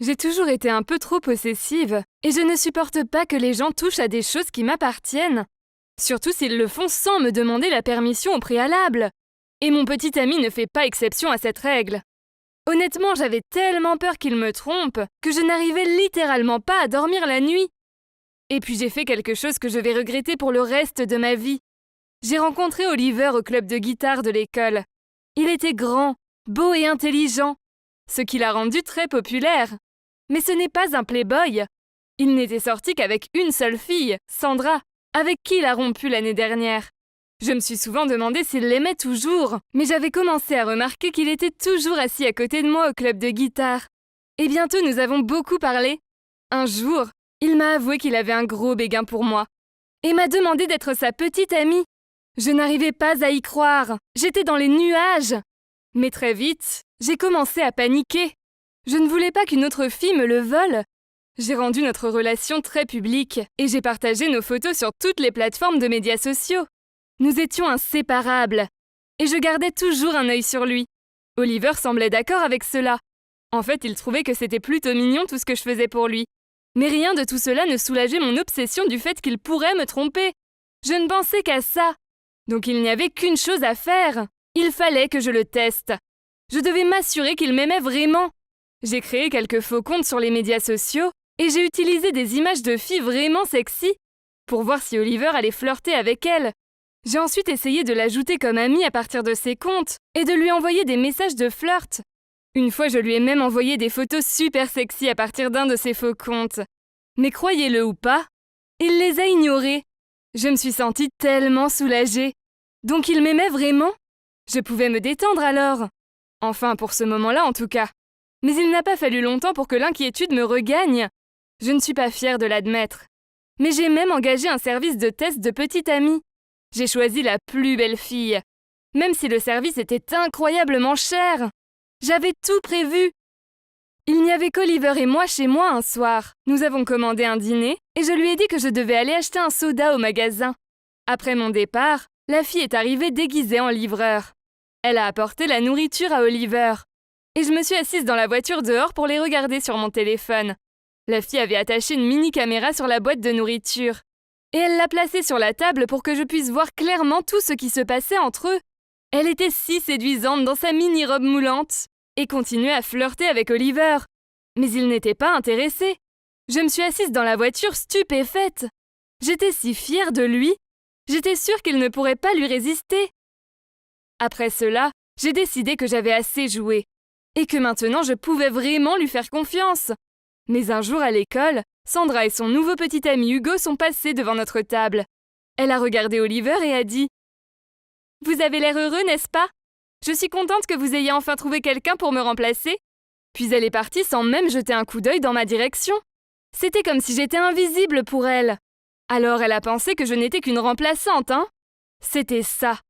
J'ai toujours été un peu trop possessive, et je ne supporte pas que les gens touchent à des choses qui m'appartiennent, surtout s'ils le font sans me demander la permission au préalable. Et mon petit ami ne fait pas exception à cette règle. Honnêtement, j'avais tellement peur qu'il me trompe que je n'arrivais littéralement pas à dormir la nuit. Et puis j'ai fait quelque chose que je vais regretter pour le reste de ma vie. J'ai rencontré Oliver au club de guitare de l'école. Il était grand, beau et intelligent, ce qui l'a rendu très populaire. Mais ce n'est pas un playboy. Il n'était sorti qu'avec une seule fille, Sandra, avec qui il a rompu l'année dernière. Je me suis souvent demandé s'il l'aimait toujours, mais j'avais commencé à remarquer qu'il était toujours assis à côté de moi au club de guitare. Et bientôt nous avons beaucoup parlé. Un jour, il m'a avoué qu'il avait un gros béguin pour moi, et m'a demandé d'être sa petite amie. Je n'arrivais pas à y croire, j'étais dans les nuages. Mais très vite, j'ai commencé à paniquer. Je ne voulais pas qu'une autre fille me le vole. J'ai rendu notre relation très publique, et j'ai partagé nos photos sur toutes les plateformes de médias sociaux. Nous étions inséparables, et je gardais toujours un œil sur lui. Oliver semblait d'accord avec cela. En fait, il trouvait que c'était plutôt mignon tout ce que je faisais pour lui. Mais rien de tout cela ne soulageait mon obsession du fait qu'il pourrait me tromper. Je ne pensais qu'à ça. Donc il n'y avait qu'une chose à faire. Il fallait que je le teste. Je devais m'assurer qu'il m'aimait vraiment. J'ai créé quelques faux comptes sur les médias sociaux, et j'ai utilisé des images de filles vraiment sexy pour voir si Oliver allait flirter avec elles. J'ai ensuite essayé de l'ajouter comme amie à partir de ses comptes et de lui envoyer des messages de flirt. Une fois, je lui ai même envoyé des photos super sexy à partir d'un de ses faux comptes. Mais croyez-le ou pas, il les a ignorés. Je me suis sentie tellement soulagée. Donc il m'aimait vraiment? Je pouvais me détendre alors. Enfin, pour ce moment-là en tout cas. Mais il n'a pas fallu longtemps pour que l'inquiétude me regagne. Je ne suis pas fière de l'admettre. Mais j'ai même engagé un service de test de petite amie. J'ai choisi la plus belle fille, même si le service était incroyablement cher. J'avais tout prévu. Il n'y avait qu'Oliver et moi chez moi un soir. Nous avons commandé un dîner et je lui ai dit que je devais aller acheter un soda au magasin. Après mon départ, la fille est arrivée déguisée en livreur. Elle a apporté la nourriture à Oliver. Et je me suis assise dans la voiture dehors pour les regarder sur mon téléphone. La fille avait attaché une mini-caméra sur la boîte de nourriture. Et elle l'a placée sur la table pour que je puisse voir clairement tout ce qui se passait entre eux. Elle était si séduisante dans sa mini-robe moulante et continuait à flirter avec Oliver. Mais il n'était pas intéressé. Je me suis assise dans la voiture stupéfaite. J'étais si fière de lui. J'étais sûre qu'il ne pourrait pas lui résister. Après cela, j'ai décidé que j'avais assez joué et que maintenant je pouvais vraiment lui faire confiance. Mais un jour à l'école, Sandra et son nouveau petit ami Hugo sont passés devant notre table. Elle a regardé Oliver et a dit « Vous avez l'air heureux, n'est-ce pas? Je suis contente que vous ayez enfin trouvé quelqu'un pour me remplacer. » Puis elle est partie sans même jeter un coup d'œil dans ma direction. C'était comme si j'étais invisible pour elle. Alors elle a pensé que je n'étais qu'une remplaçante, hein? C'était ça.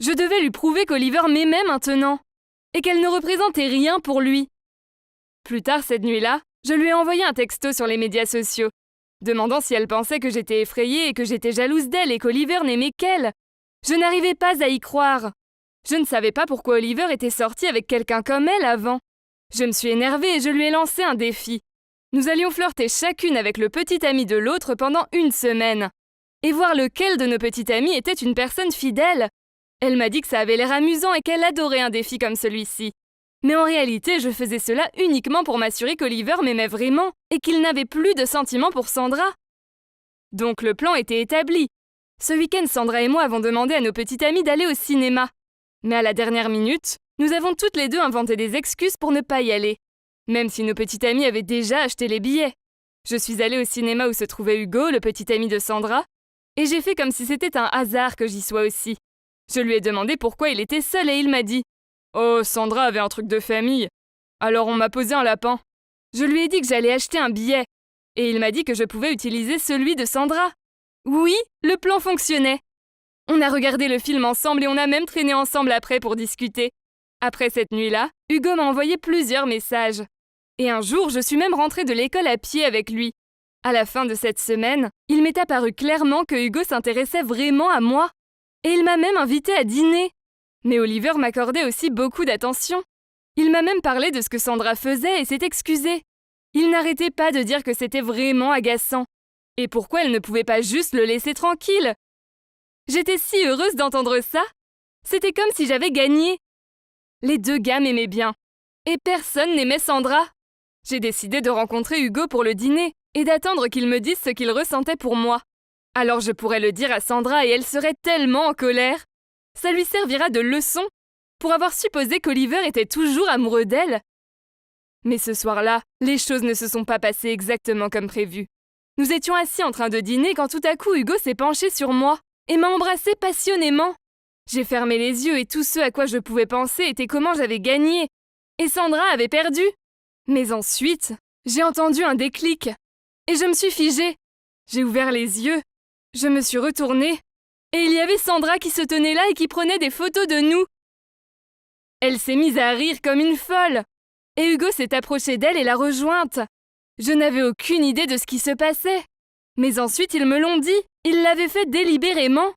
Je devais lui prouver qu'Oliver m'aimait maintenant et qu'elle ne représentait rien pour lui. Plus tard cette nuit-là, je lui ai envoyé un texto sur les médias sociaux, demandant si elle pensait que j'étais effrayée et que j'étais jalouse d'elle et qu'Oliver n'aimait qu'elle. Je n'arrivais pas à y croire. Je ne savais pas pourquoi Oliver était sorti avec quelqu'un comme elle avant. Je me suis énervée et je lui ai lancé un défi. Nous allions flirter chacune avec le petit ami de l'autre pendant une semaine. Et voir lequel de nos petites amies était une personne fidèle. Elle m'a dit que ça avait l'air amusant et qu'elle adorait un défi comme celui-ci. Mais en réalité, je faisais cela uniquement pour m'assurer qu'Oliver m'aimait vraiment et qu'il n'avait plus de sentiments pour Sandra. Donc le plan était établi. Ce week-end, Sandra et moi avons demandé à nos petites amies d'aller au cinéma. Mais à la dernière minute, nous avons toutes les deux inventé des excuses pour ne pas y aller, même si nos petites amies avaient déjà acheté les billets. Je suis allée au cinéma où se trouvait Hugo, le petit ami de Sandra, et j'ai fait comme si c'était un hasard que j'y sois aussi. Je lui ai demandé pourquoi il était seul et il m'a dit « Oh, Sandra avait un truc de famille. Alors on m'a posé un lapin. » Je lui ai dit que j'allais acheter un billet, et il m'a dit que je pouvais utiliser celui de Sandra. Oui, le plan fonctionnait. On a regardé le film ensemble et on a même traîné ensemble après pour discuter. Après cette nuit-là, Hugo m'a envoyé plusieurs messages. Et un jour, je suis même rentrée de l'école à pied avec lui. À la fin de cette semaine, il m'est apparu clairement que Hugo s'intéressait vraiment à moi. Et il m'a même invitée à dîner. Mais Oliver m'accordait aussi beaucoup d'attention. Il m'a même parlé de ce que Sandra faisait et s'est excusé. Il n'arrêtait pas de dire que c'était vraiment agaçant. Et pourquoi elle ne pouvait pas juste le laisser tranquille? J'étais si heureuse d'entendre ça. C'était comme si j'avais gagné. Les deux gars m'aimaient bien. Et personne n'aimait Sandra. J'ai décidé de rencontrer Hugo pour le dîner et d'attendre qu'il me dise ce qu'il ressentait pour moi. Alors je pourrais le dire à Sandra et elle serait tellement en colère. Ça lui servira de leçon pour avoir supposé qu'Oliver était toujours amoureux d'elle. Mais ce soir-là, les choses ne se sont pas passées exactement comme prévu. Nous étions assis en train de dîner quand tout à coup Hugo s'est penché sur moi et m'a embrassé passionnément. J'ai fermé les yeux et tout ce à quoi je pouvais penser était comment j'avais gagné et Sandra avait perdu. Mais ensuite, j'ai entendu un déclic et je me suis figée. J'ai ouvert les yeux, je me suis retournée et il y avait Sandra qui se tenait là et qui prenait des photos de nous. Elle s'est mise à rire comme une folle et Hugo s'est approché d'elle et l'a rejointe. Je n'avais aucune idée de ce qui se passait. Mais ensuite, ils me l'ont dit. Ils l'avaient fait délibérément.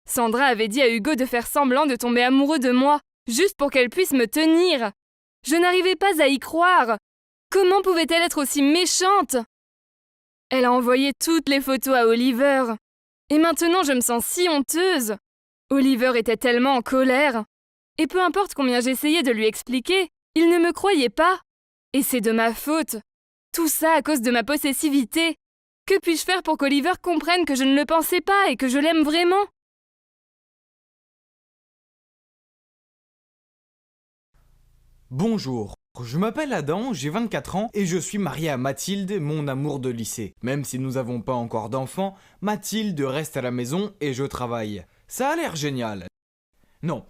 Sandra avait dit à Hugo de faire semblant de tomber amoureux de moi, juste pour qu'elle puisse me tenir. Je n'arrivais pas à y croire. Comment pouvait-elle être aussi méchante? Elle a envoyé toutes les photos à Oliver. Et maintenant, je me sens si honteuse. Oliver était tellement en colère. Et peu importe combien j'essayais de lui expliquer, il ne me croyait pas. Et c'est de ma faute. Tout ça à cause de ma possessivité. Que puis-je faire pour qu'Oliver comprenne que je ne le pensais pas et que je l'aime vraiment? Bonjour, je m'appelle Adam, j'ai 24 ans et je suis marié à Mathilde, mon amour de lycée. Même si nous n'avons pas encore d'enfants, Mathilde reste à la maison et je travaille. Ça a l'air génial. Non.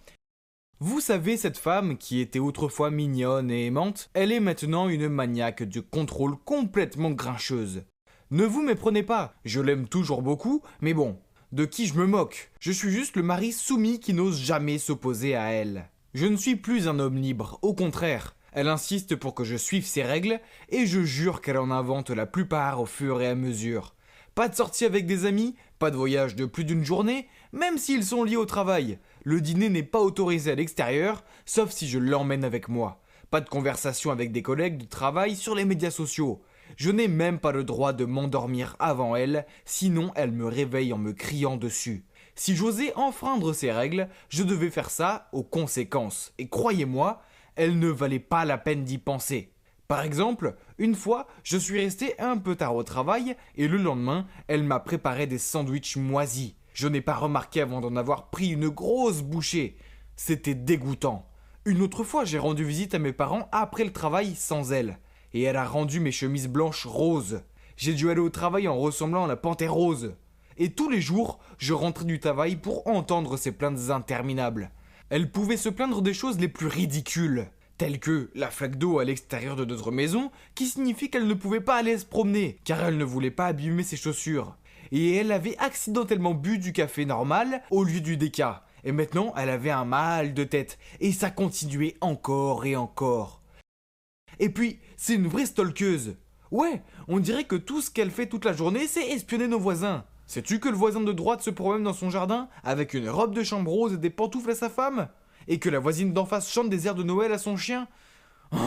Vous savez, cette femme qui était autrefois mignonne et aimante, elle est maintenant une maniaque de contrôle complètement grincheuse. Ne vous méprenez pas, je l'aime toujours beaucoup, mais bon, de qui je me moque? Je suis juste le mari soumis qui n'ose jamais s'opposer à elle. Je ne suis plus un homme libre, au contraire. Elle insiste pour que je suive ses règles, et je jure qu'elle en invente la plupart au fur et à mesure. Pas de sortie avec des amis, pas de voyage de plus d'une journée, même s'ils sont liés au travail. Le dîner n'est pas autorisé à l'extérieur, sauf si je l'emmène avec moi. Pas de conversation avec des collègues de travail sur les médias sociaux. Je n'ai même pas le droit de m'endormir avant elle, sinon elle me réveille en me criant dessus. Si j'osais enfreindre ces règles, je devais faire ça aux conséquences. Et croyez-moi, elles ne valaient pas la peine d'y penser. Par exemple, une fois, je suis resté un peu tard au travail et le lendemain, elle m'a préparé des sandwichs moisis. Je n'ai pas remarqué avant d'en avoir pris une grosse bouchée. C'était dégoûtant. Une autre fois, j'ai rendu visite à mes parents après le travail sans elle. Et elle a rendu mes chemises blanches roses. J'ai dû aller au travail en ressemblant à la panthère rose. Et tous les jours, je rentrais du travail pour entendre ces plaintes interminables. Elle pouvait se plaindre des choses les plus ridicules, telles que la flaque d'eau à l'extérieur de notre maison, qui signifie qu'elle ne pouvait pas aller se promener, car elle ne voulait pas abîmer ses chaussures. Et elle avait accidentellement bu du café normal au lieu du déca. Et maintenant, elle avait un mal de tête, et ça continuait encore et encore. Et puis, c'est une vraie stalkeuse. Ouais, on dirait que tout ce qu'elle fait toute la journée, c'est espionner nos voisins. Sais-tu que le voisin de droite se promène dans son jardin avec une robe de chambre rose et des pantoufles à sa femme? Et que la voisine d'en face chante des airs de Noël à son chien? Oh,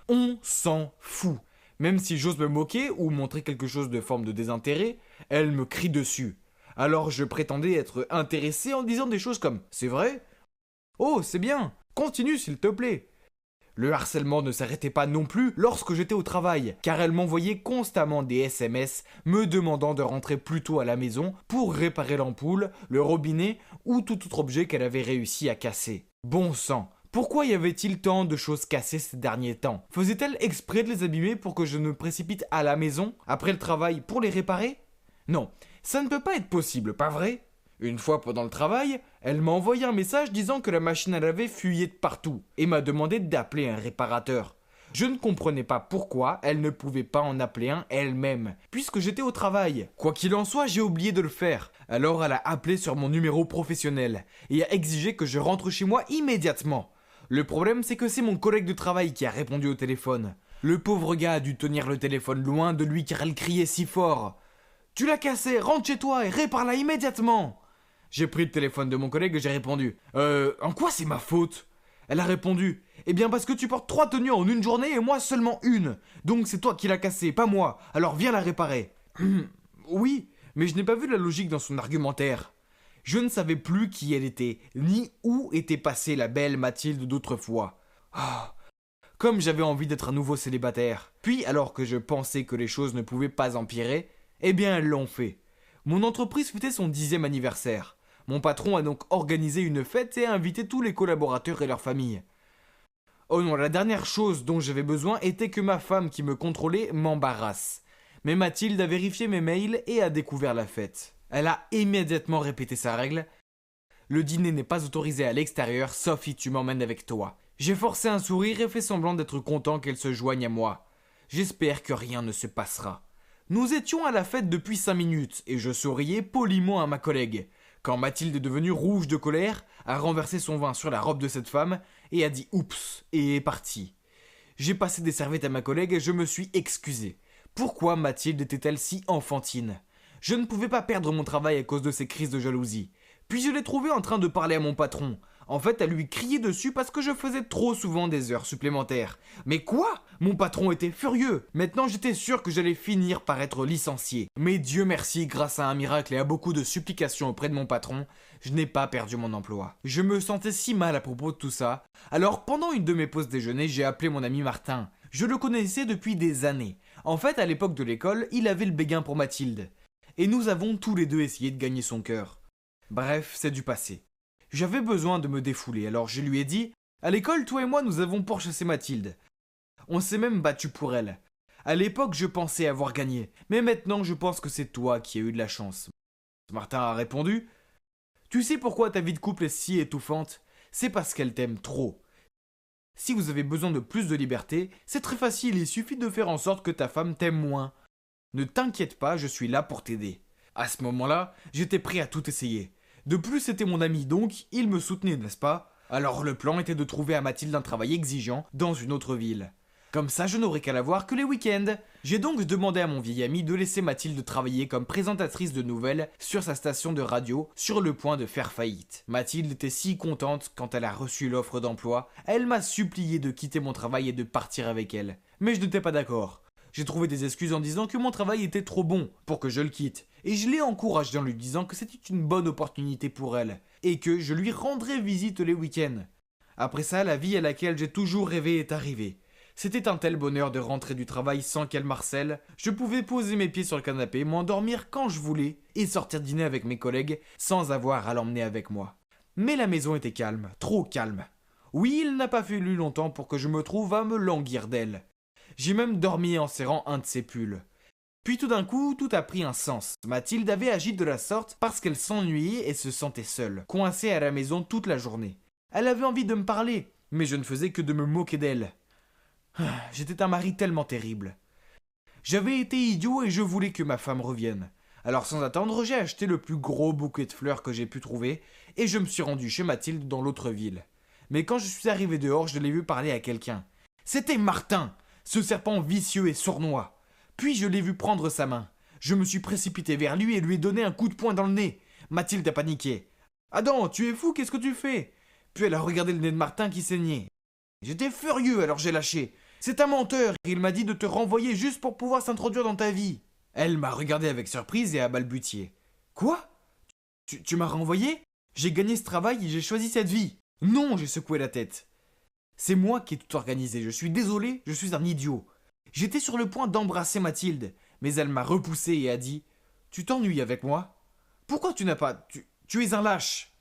on s'en fout. Même si j'ose me moquer ou montrer quelque chose de forme de désintérêt, elle me crie dessus. Alors je prétendais être intéressé en disant des choses comme « C'est vrai? Oh, c'est bien. Continue s'il te plaît. » Le harcèlement ne s'arrêtait pas non plus lorsque j'étais au travail, car elle m'envoyait constamment des SMS me demandant de rentrer plus tôt à la maison pour réparer l'ampoule, le robinet ou tout autre objet qu'elle avait réussi à casser. Bon sang, pourquoi y avait-il tant de choses cassées ces derniers temps? Faisait-elle exprès de les abîmer pour que je ne me précipite à la maison, après le travail, pour les réparer? Non, ça ne peut pas être possible, pas vrai? Une fois pendant le travail, elle m'a envoyé un message disant que la machine à laver fuyait de partout et m'a demandé d'appeler un réparateur. Je ne comprenais pas pourquoi elle ne pouvait pas en appeler un elle-même, puisque j'étais au travail. Quoi qu'il en soit, j'ai oublié de le faire. Alors elle a appelé sur mon numéro professionnel et a exigé que je rentre chez moi immédiatement. Le problème, c'est que c'est mon collègue de travail qui a répondu au téléphone. Le pauvre gars a dû tenir le téléphone loin de lui car elle criait si fort. « Tu l'as cassé, rentre chez toi et répare-la immédiatement !» J'ai pris le téléphone de mon collègue et j'ai répondu « En quoi c'est ma faute ?» Elle a répondu: eh bien parce que tu portes 3 tenues en une journée et moi seulement une. Donc c'est toi qui l'as cassée, pas moi. Alors viens la réparer. Oui, mais je n'ai pas vu la logique dans son argumentaire. Je ne savais plus qui elle était, ni où était passée la belle Mathilde d'autrefois. Ah, comme j'avais envie d'être à nouveau célibataire. Puis, alors que je pensais que les choses ne pouvaient pas empirer, eh bien elles l'ont fait. Mon entreprise fêtait son 10e anniversaire. Mon patron a donc organisé une fête et a invité tous les collaborateurs et leurs familles. Oh non, la dernière chose dont j'avais besoin était que ma femme qui me contrôlait m'embarrasse. Mais Mathilde a vérifié mes mails et a découvert la fête. Elle a immédiatement répété sa règle. Le dîner n'est pas autorisé à l'extérieur, sauf si tu m'emmènes avec toi. J'ai forcé un sourire et fait semblant d'être content qu'elle se joigne à moi. J'espère que rien ne se passera. Nous étions à la fête depuis 5 minutes et je souriais poliment à ma collègue. Quand Mathilde est devenue rouge de colère, a renversé son vin sur la robe de cette femme et a dit oups et est partie. J'ai passé des serviettes à ma collègue et je me suis excusé. Pourquoi Mathilde était-elle si enfantine? Je ne pouvais pas perdre mon travail à cause de ces crises de jalousie. Puis je l'ai trouvée en train de parler à mon patron. En fait, elle lui criait dessus parce que je faisais trop souvent des heures supplémentaires. Mais quoi? Mon patron était furieux. Maintenant, j'étais sûr que j'allais finir par être licencié. Mais Dieu merci, grâce à un miracle et à beaucoup de supplications auprès de mon patron, je n'ai pas perdu mon emploi. Je me sentais si mal à propos de tout ça. Alors, pendant une de mes pauses déjeuner, j'ai appelé mon ami Martin. Je le connaissais depuis des années. En fait, à l'époque de l'école, il avait le béguin pour Mathilde. Et nous avons tous les deux essayé de gagner son cœur. Bref, c'est du passé. J'avais besoin de me défouler, alors je lui ai dit « À l'école, toi et moi, nous avons pourchassé Mathilde. On s'est même battu pour elle. À l'époque, je pensais avoir gagné, mais maintenant, je pense que c'est toi qui as eu de la chance. » Martin a répondu « Tu sais pourquoi ta vie de couple est si étouffante? C'est parce qu'elle t'aime trop. Si vous avez besoin de plus de liberté, c'est très facile, il suffit de faire en sorte que ta femme t'aime moins. Ne t'inquiète pas, je suis là pour t'aider. » À ce moment-là, j'étais prêt à tout essayer. De plus, c'était mon ami, donc il me soutenait, n'est-ce pas? Alors le plan était de trouver à Mathilde un travail exigeant dans une autre ville. Comme ça, je n'aurais qu'à la voir que les week-ends. J'ai donc demandé à mon vieil ami de laisser Mathilde travailler comme présentatrice de nouvelles sur sa station de radio, sur le point de faire faillite. Mathilde était si contente quand elle a reçu l'offre d'emploi, elle m'a supplié de quitter mon travail et de partir avec elle. Mais je n'étais pas d'accord. J'ai trouvé des excuses en disant que mon travail était trop bon pour que je le quitte. Et je l'ai encouragé en lui disant que c'était une bonne opportunité pour elle, et que je lui rendrais visite les week-ends. Après ça, la vie à laquelle j'ai toujours rêvé est arrivée. C'était un tel bonheur de rentrer du travail sans qu'elle m'harcèle. Je pouvais poser mes pieds sur le canapé, m'endormir quand je voulais, et sortir dîner avec mes collègues sans avoir à l'emmener avec moi. Mais la maison était calme, trop calme. Oui, il n'a pas fallu longtemps pour que je me trouve à me languir d'elle. J'ai même dormi en serrant un de ses pulls. Puis tout d'un coup, tout a pris un sens. Mathilde avait agi de la sorte parce qu'elle s'ennuyait et se sentait seule, coincée à la maison toute la journée. Elle avait envie de me parler, mais je ne faisais que de me moquer d'elle. J'étais un mari tellement terrible. J'avais été idiot et je voulais que ma femme revienne. Alors sans attendre, j'ai acheté le plus gros bouquet de fleurs que j'ai pu trouver et je me suis rendu chez Mathilde dans l'autre ville. Mais quand je suis arrivé dehors, je l'ai vu parler à quelqu'un. C'était Martin, ce serpent vicieux et sournois. Puis je l'ai vu prendre sa main. Je me suis précipité vers lui et lui ai donné un coup de poing dans le nez. Mathilde a paniqué. « Adam, tu es fou, qu'est-ce que tu fais ?» Puis elle a regardé le nez de Martin qui saignait. J'étais furieux, alors j'ai lâché. « C'est un menteur, il m'a dit de te renvoyer juste pour pouvoir s'introduire dans ta vie. » Elle m'a regardé avec surprise et a balbutié. « Quoi? Tu m'as renvoyé? J'ai gagné ce travail et j'ai choisi cette vie. » Non, j'ai secoué la tête. C'est moi qui ai tout organisé, je suis désolé, je suis un idiot. J'étais sur le point d'embrasser Mathilde, mais elle m'a repoussé et a dit « Tu t'ennuies avec moi? Pourquoi tu n'as pas... Tu es un lâche !»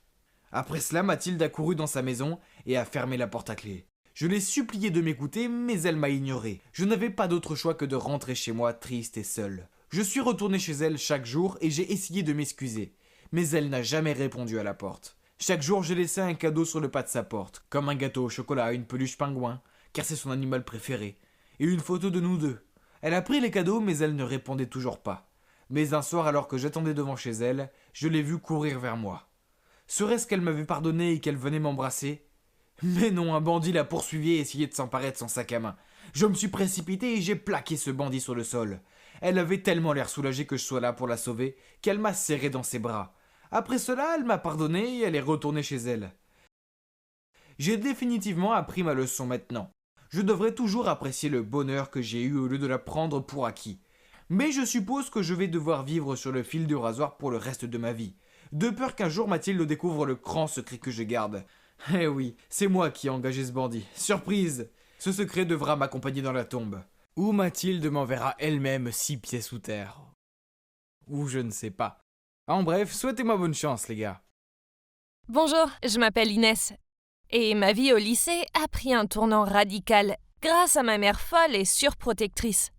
Après cela, Mathilde a couru dans sa maison et a fermé la porte à clé. Je l'ai supplié de m'écouter, mais elle m'a ignoré. Je n'avais pas d'autre choix que de rentrer chez moi triste et seule. Je suis retourné chez elle chaque jour et j'ai essayé de m'excuser. Mais elle n'a jamais répondu à la porte. Chaque jour, j'ai laissé un cadeau sur le pas de sa porte, comme un gâteau au chocolat, une peluche pingouin, car c'est son animal préféré, et une photo de nous deux. Elle a pris les cadeaux, mais elle ne répondait toujours pas. Mais un soir, alors que j'attendais devant chez elle, je l'ai vue courir vers moi. Serait-ce qu'elle m'avait pardonné et qu'elle venait m'embrasser? Mais non, un bandit l'a poursuivie et essayait de s'emparer de son sac à main. Je me suis précipité et j'ai plaqué ce bandit sur le sol. Elle avait tellement l'air soulagée que je sois là pour la sauver, qu'elle m'a serré dans ses bras. Après cela, elle m'a pardonné et elle est retournée chez elle. J'ai définitivement appris ma leçon maintenant. Je devrais toujours apprécier le bonheur que j'ai eu au lieu de la prendre pour acquis. Mais je suppose que je vais devoir vivre sur le fil du rasoir pour le reste de ma vie. De peur qu'un jour Mathilde découvre le grand secret que je garde. Eh oui, c'est moi qui ai engagé ce bandit. Surprise! Ce secret devra m'accompagner dans la tombe. Ou Mathilde m'enverra elle-même 6 pieds sous terre. Ou je ne sais pas. En bref, souhaitez-moi bonne chance, les gars. Bonjour, je m'appelle Inès. Et ma vie au lycée a pris un tournant radical grâce à ma mère folle et surprotectrice.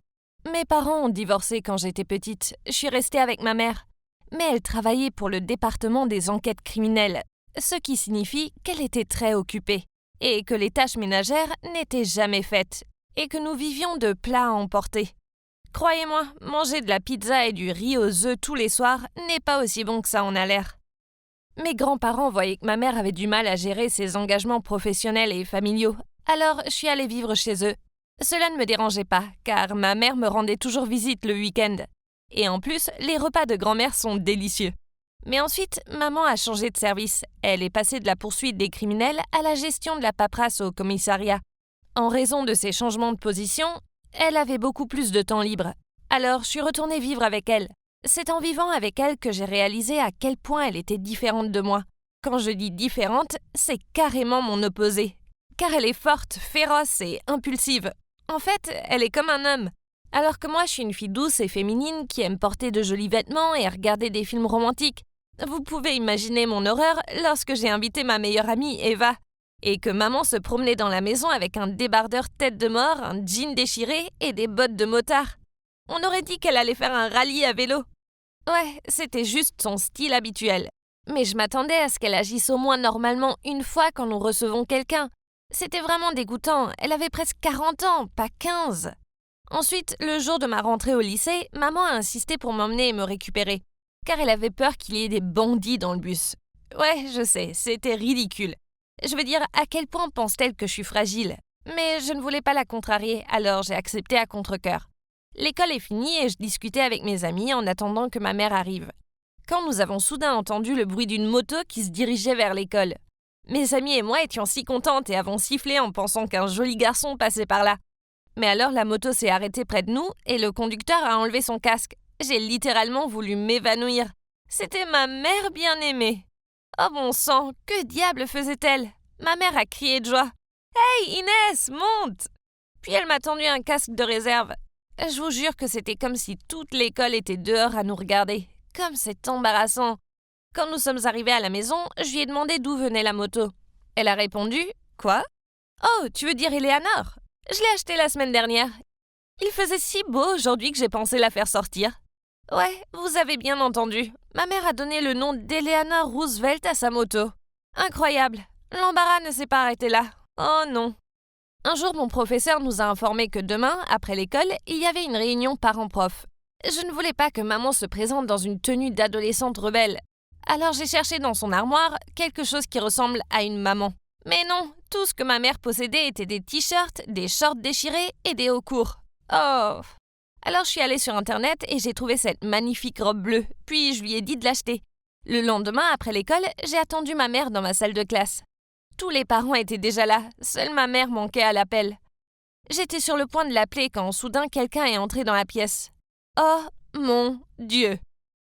Mes parents ont divorcé quand j'étais petite. Je suis restée avec ma mère. Mais elle travaillait pour le département des enquêtes criminelles, ce qui signifie qu'elle était très occupée et que les tâches ménagères n'étaient jamais faites et que nous vivions de plats à emporter. Croyez-moi, manger de la pizza et du riz aux œufs tous les soirs n'est pas aussi bon que ça en a l'air. Mes grands-parents voyaient que ma mère avait du mal à gérer ses engagements professionnels et familiaux, alors je suis allée vivre chez eux. Cela ne me dérangeait pas, car ma mère me rendait toujours visite le week-end. Et en plus, les repas de grand-mère sont délicieux. Mais ensuite, maman a changé de service. Elle est passée de la poursuite des criminels à la gestion de la paperasse au commissariat. En raison de ces changements de position, elle avait beaucoup plus de temps libre. Alors, je suis retournée vivre avec elle. C'est en vivant avec elle que j'ai réalisé à quel point elle était différente de moi. Quand je dis différente, c'est carrément mon opposé. Car elle est forte, féroce et impulsive. En fait, elle est comme un homme. Alors que moi, je suis une fille douce et féminine qui aime porter de jolis vêtements et regarder des films romantiques. Vous pouvez imaginer mon horreur lorsque j'ai invité ma meilleure amie, Eva, et que maman se promenait dans la maison avec un débardeur tête de mort, un jean déchiré et des bottes de motard. On aurait dit qu'elle allait faire un rallye à vélo. Ouais, c'était juste son style habituel. Mais je m'attendais à ce qu'elle agisse au moins normalement une fois quand nous recevons quelqu'un. C'était vraiment dégoûtant, elle avait presque 40 ans, pas 15. Ensuite, le jour de ma rentrée au lycée, maman a insisté pour m'emmener et me récupérer, car elle avait peur qu'il y ait des bandits dans le bus. Ouais, je sais, c'était ridicule. Je veux dire, à quel point pense-t-elle que je suis fragile? Mais je ne voulais pas la contrarier, alors j'ai accepté à contre-cœur. L'école est finie et je discutais avec mes amis en attendant que ma mère arrive. Quand nous avons soudain entendu le bruit d'une moto qui se dirigeait vers l'école. Mes amis et moi étions si contentes et avons sifflé en pensant qu'un joli garçon passait par là. Mais alors la moto s'est arrêtée près de nous et le conducteur a enlevé son casque. J'ai littéralement voulu m'évanouir. C'était ma mère bien-aimée. Oh bon sang, que diable faisait-elle? Ma mère a crié de joie. « Hey Inès, monte !» Puis elle m'a tendu un casque de réserve. Je vous jure que c'était comme si toute l'école était dehors à nous regarder. Comme c'est embarrassant. Quand nous sommes arrivés à la maison, je lui ai demandé d'où venait la moto. Elle a répondu « Quoi ? Oh, tu veux dire Eleanor ? Je l'ai achetée la semaine dernière. Il faisait si beau aujourd'hui que j'ai pensé la faire sortir. » Ouais, vous avez bien entendu. Ma mère a donné le nom d'Eleanor Roosevelt à sa moto. Incroyable. L'embarras ne s'est pas arrêté là. Oh non. Un jour, mon professeur nous a informé que demain, après l'école, il y avait une réunion parents-prof. Je ne voulais pas que maman se présente dans une tenue d'adolescente rebelle. Alors j'ai cherché dans son armoire quelque chose qui ressemble à une maman. Mais non, tout ce que ma mère possédait était des t-shirts, des shorts déchirés et des hauts courts. Oh. Alors je suis allée sur Internet et j'ai trouvé cette magnifique robe bleue, puis je lui ai dit de l'acheter. Le lendemain, après l'école, j'ai attendu ma mère dans ma salle de classe. Tous les parents étaient déjà là, seule ma mère manquait à l'appel. J'étais sur le point de l'appeler quand soudain quelqu'un est entré dans la pièce. Oh mon Dieu!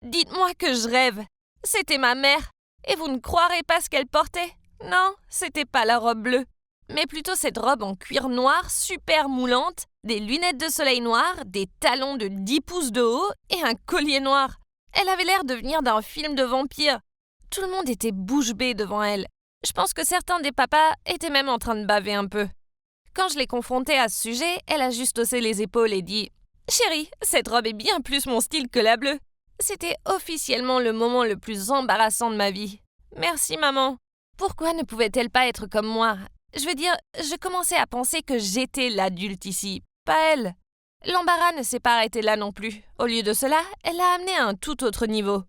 Dites-moi que je rêve! C'était ma mère, et vous ne croirez pas ce qu'elle portait? Non, c'était pas la robe bleue, mais plutôt cette robe en cuir noir super moulante, des lunettes de soleil noires, des talons de 10 pouces de haut et un collier noir. Elle avait l'air de venir d'un film de vampire. Tout le monde était bouche bée devant elle. Je pense que certains des papas étaient même en train de baver un peu. Quand je l'ai confrontée à ce sujet, elle a juste haussé les épaules et dit « Chérie, cette robe est bien plus mon style que la bleue. » C'était officiellement le moment le plus embarrassant de ma vie. Merci maman. Pourquoi ne pouvait-elle pas être comme moi? Je veux dire, je commençais à penser que j'étais l'adulte ici, pas elle. L'embarras ne s'est pas arrêté là non plus. Au lieu de cela, elle l'a amené à un tout autre niveau.